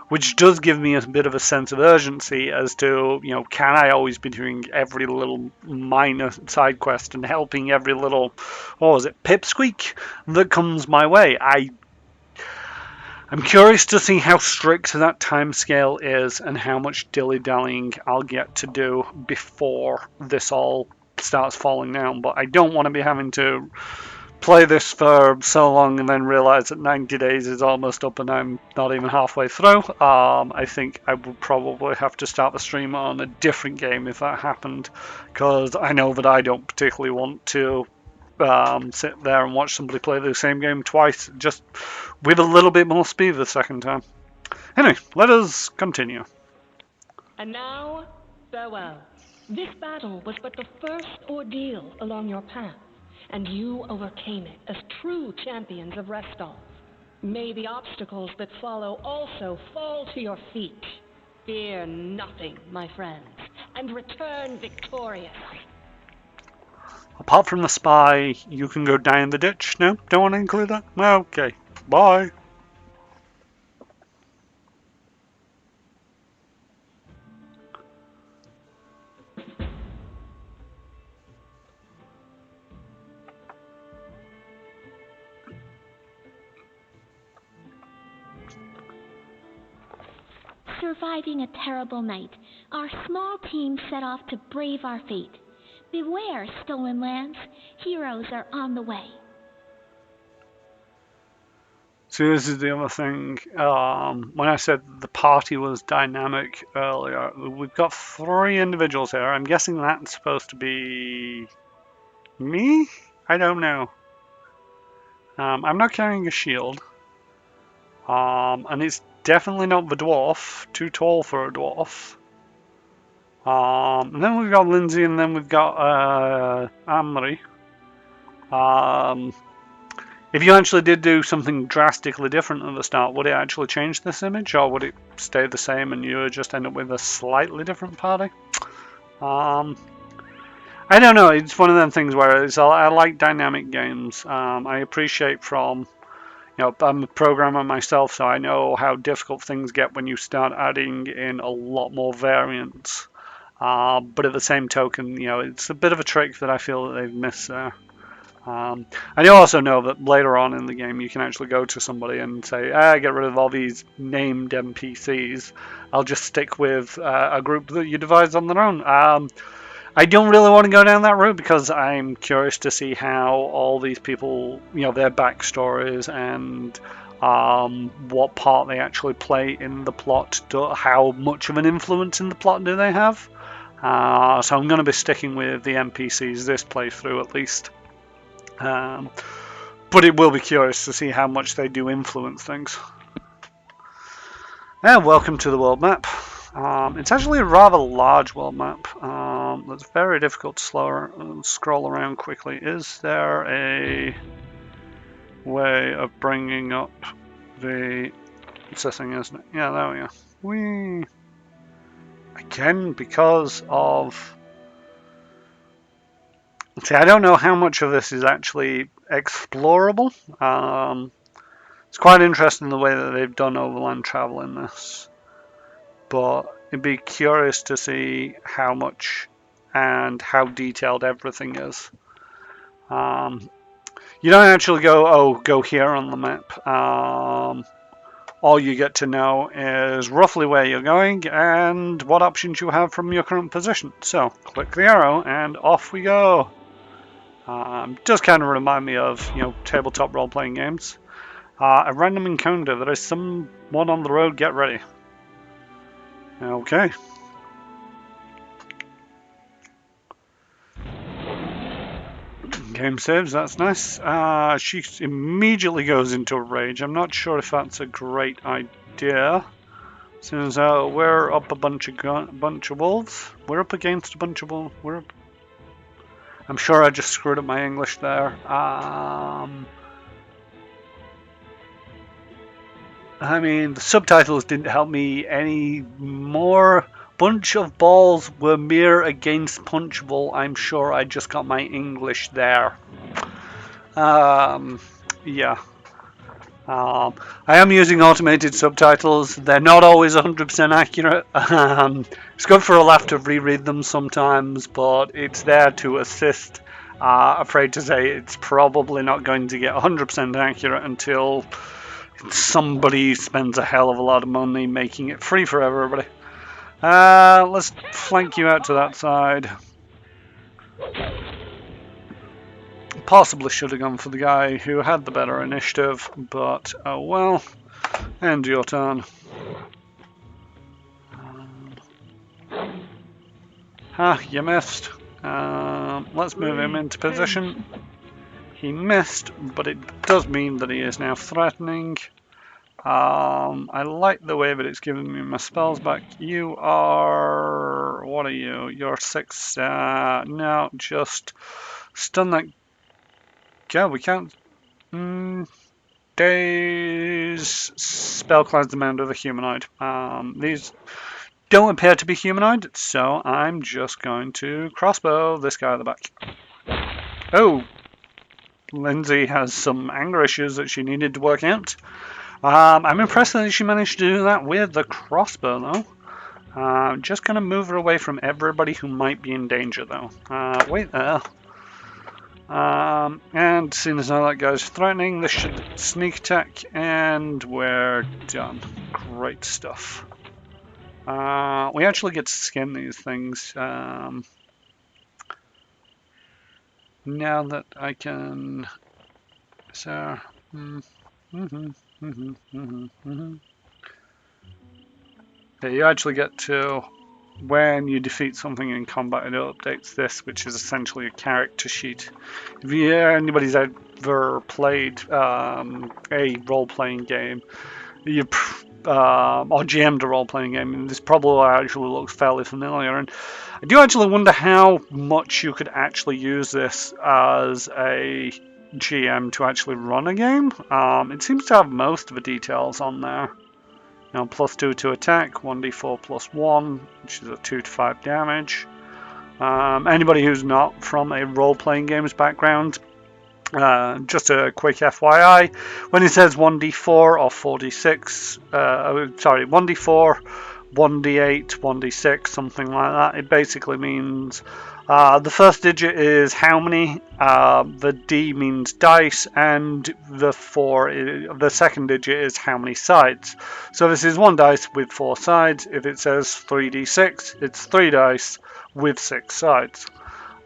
Speaker 1: Which does give me a bit of a sense of urgency as to, can I always be doing every little minor side quest and helping every little, pipsqueak that comes my way. I'm curious to see how strict that time scale is and how much dilly-dallying I'll get to do before this all starts falling down. But I don't want to be having to play this for so long and then realize that 90 days is almost up and I'm not even halfway through. I think I would probably have to start the stream on a different game if that happened, because I know that I don't particularly want to sit there and watch somebody play the same game twice, just with a little bit more speed the second time. Anyway, let us continue.
Speaker 10: And now, farewell. This battle was but the first ordeal along your path, and you overcame it as true champions of Restov. May the obstacles that follow also fall to your feet.
Speaker 6: Fear nothing, my friends, and return victorious.
Speaker 1: Apart from the spy, you can go down in the ditch. No? Don't want to include that? Okay. Bye.
Speaker 3: Surviving a terrible night, our small team set off to brave our fate. Beware, stolen lands. Heroes are on the way.
Speaker 1: So this is the other thing. When I said the party was dynamic earlier, we've got 3 individuals here. I'm guessing that's supposed to be me? I don't know. I'm not carrying a shield. And it's definitely not the dwarf. Too tall for a dwarf. And then we've got Lindsay, and then we've got Amory. If you actually did do something drastically different at the start, would it actually change this image, or would it stay the same and you would just end up with a slightly different party? I don't know. It's one of them things where I like dynamic games. I appreciate from, I'm a programmer myself, so I know how difficult things get when you start adding in a lot more variants. But at the same token, it's a bit of a trick that I feel that they've missed there. And you also know that later on in the game you can actually go to somebody and say, get rid of all these named NPCs. I'll just stick with a group that you devise on their own. I don't really want to go down that route because I'm curious to see how all these people, their backstories and what part they actually play in the plot, how much of an influence in the plot do they have. So I'm going to be sticking with the NPCs this playthrough at least. But it will be curious to see how much they do influence things. Welcome to the world map. It's actually a rather large world map. That's very difficult to scroll around quickly. Is there a way of bringing up the... It's this thing, isn't it? Yeah, there we go. Whee! Again, because of... See, I don't know how much of this is actually explorable. It's quite interesting the way that they've done overland travel in this. But it'd be curious to see how much and how detailed everything is. You don't actually go here on the map. All you get to know is roughly where you're going and what options you have from your current position. So click the arrow and off we go. Does kind of remind me of tabletop role-playing games. A random encounter. There is someone on the road. Get ready. Okay. Game saves, that's nice. She immediately goes into a rage. I'm not sure if that's a great idea. Since we're up a bunch of wolves. We're up against a bunch of wolves. I'm sure I just screwed up my English there. I mean, the subtitles didn't help me any more. Bunch of balls were mere against punchable. I'm sure I just got my English there. Yeah. I am using automated subtitles. They're not always 100% accurate. It's good for a laugh to reread them sometimes, but it's there to assist. Afraid to say it's probably not going to get 100% accurate until somebody spends a hell of a lot of money making it free for everybody. Let's flank you out to that side. Possibly should have gone for the guy who had the better initiative, but oh well. End your turn. You missed. Let's move him into position. He missed, but it does mean that he is now threatening. I like the way that it's giving me my spells back. You are... What are you? You're 6. No, just stun that... Yeah, we can't... Days... Spell clouds the mound of a humanoid. These don't appear to be humanoid, so I'm just going to crossbow this guy at the back. Oh, Lindsay has some anger issues that she needed to work out. I'm impressed that she managed to do that with the crossbow, though. Just going to move her away from everybody who might be in danger, though. Wait there. And seeing as how that guy's threatening, this should sneak attack, and we're done. Great stuff. We actually get to skin these things. Now that I can... So... Yeah, you actually get to... When you defeat something in combat, it updates this, which is essentially a character sheet. If anybody's ever played a role-playing game, or GM'd a role-playing game, this probably actually looks fairly familiar. And I do actually wonder how much you could actually use this as a GM to actually run a game. It seems to have most of the details on there. Now, +2 to attack, 1d4 +1, which is a 2 to 5 damage. Anybody who's not from a role-playing games background, just a quick FYI, when it says 1d4 or 4d6, 1d4, 1d8, 1d6, something like that, it basically means the first digit is how many, the D means dice, and the second digit is how many sides. So this is 1 dice with 4 sides. If it says 3d6, it's 3 dice with 6 sides.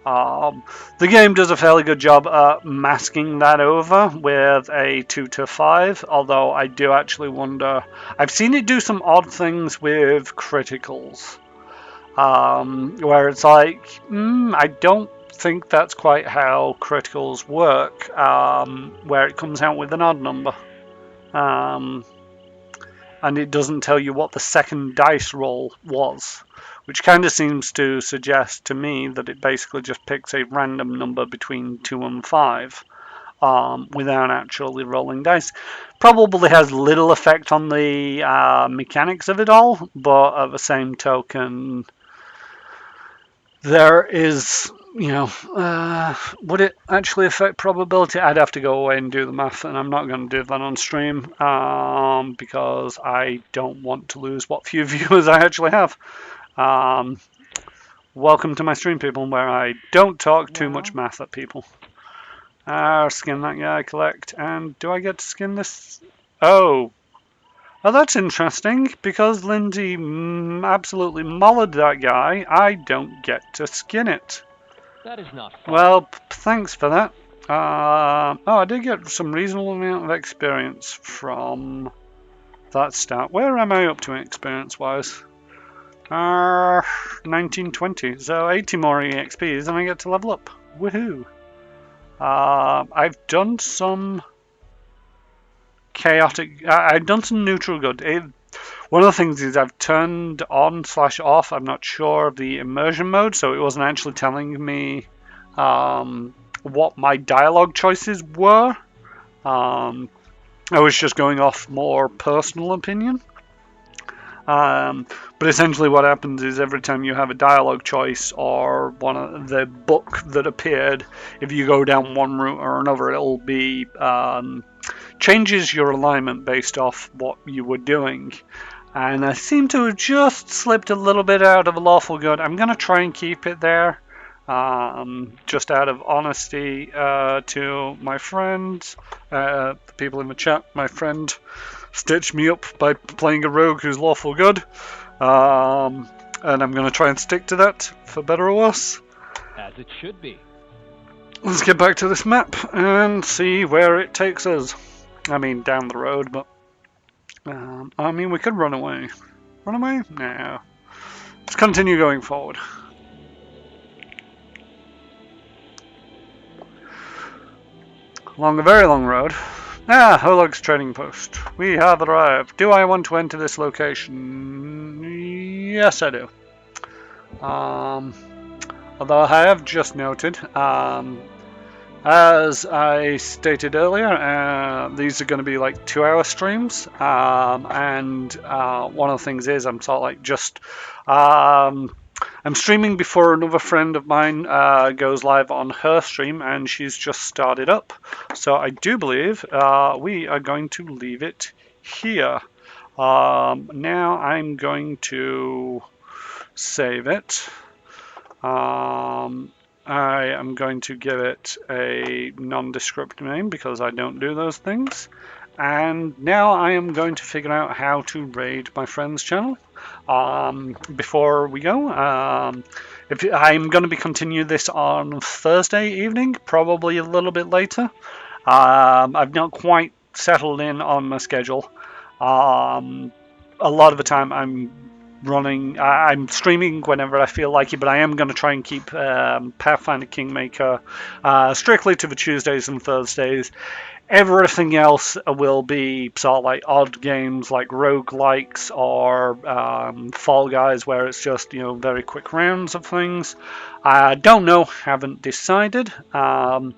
Speaker 1: The game does a fairly good job at masking that over with a 2 to 5, although I do actually wonder... I've seen it do some odd things with criticals, where it's like, I don't think that's quite how criticals work, where it comes out with an odd number. And it doesn't tell you what the second dice roll was, which kind of seems to suggest to me that it basically just picks a random number between 2 and 5 without actually rolling dice. Probably has little effect on the mechanics of it all, but at the same token, there is, would it actually affect probability? I'd have to go away and do the math, and I'm not going to do that on stream because I don't want to lose what few viewers I actually have. Welcome to my stream, people, where I don't talk too much math at people. Skin that guy, collect, and do I get to skin this? Oh, that's interesting, because Lindsay absolutely mollered that guy. I don't get to skin it.
Speaker 11: That is not fun.
Speaker 1: Well, thanks for that. I did get some reasonable amount of experience from that stat. Where am I up to experience-wise? 1920, so 80 more EXPs, and I get to level up. Woohoo! I've done some chaotic... I've done some neutral good. One of the things is I've turned on/off, I'm not sure, the immersion mode, so it wasn't actually telling me what my dialogue choices were. I was just going off more personal opinion. But essentially what happens is every time you have a dialogue choice or one of the book that appeared, if you go down one route or another, it'll be changes your alignment based off what you were doing. And I seem to have just slipped a little bit out of lawful good. I'm going to try and keep it there, just out of honesty to my friends, the people in the chat. My friend stitched me up by playing a rogue who's lawful good, and I'm going to try and stick to that, for better or worse.
Speaker 11: As it should be.
Speaker 1: Let's get back to this map and see where it takes us. I mean, down the road, but... I mean, we could run away. Run away? No. Let's continue going forward. Along a very long road. Holog's trading post. We have arrived. Do I want to enter this location? Yes, I do. Although I have just noted, As I stated earlier, these are going to be like 2-hour streams, and one of the things is I'm sort of like just I'm streaming before another friend of mine goes live on her stream, and she's just started up. So I do believe we are going to leave it here. Now I'm going to save it. I am going to give it a nondescript name because I don't do those things. And now I am going to figure out how to raid my friend's channel. Before we go, if I'm going to be continue this on Thursday evening, probably a little bit later. I've not quite settled in on my schedule. A lot of the time I'm streaming whenever I feel like it, but I am going to try and keep Pathfinder Kingmaker strictly to the Tuesdays and Thursdays. Everything else will be sort of like odd games like roguelikes or Fall Guys, where it's just very quick rounds of things. I don't know, haven't decided. And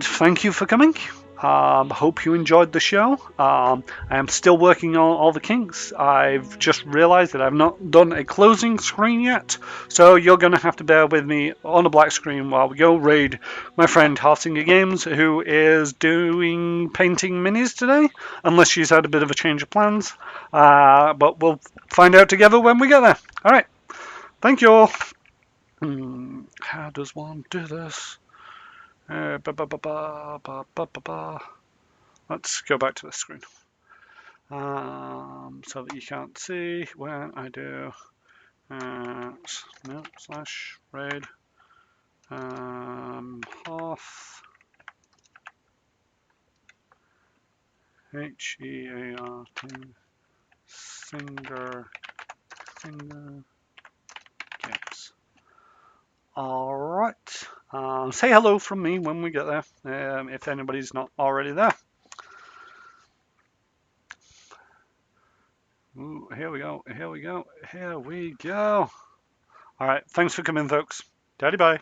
Speaker 1: thank you for coming. Hope you enjoyed the show. I am still working on all the kinks. I've just realized that I've not done a closing screen yet, so you're going to have to bear with me on a black screen while we go raid my friend Harsinger Games, who is doing painting minis today, unless she's had a bit of a change of plans. But we'll find out together when we get there. All right. Thank you all. How does one do this? Let's go back to the screen so that you can't see when I do no slash raid Hearth HEART Singer Games. All right. Say hello from me when we get there, if anybody's not already there. Ooh, here we go. Here we go. Here we go. All right. Thanks for coming, folks. Daddy bye.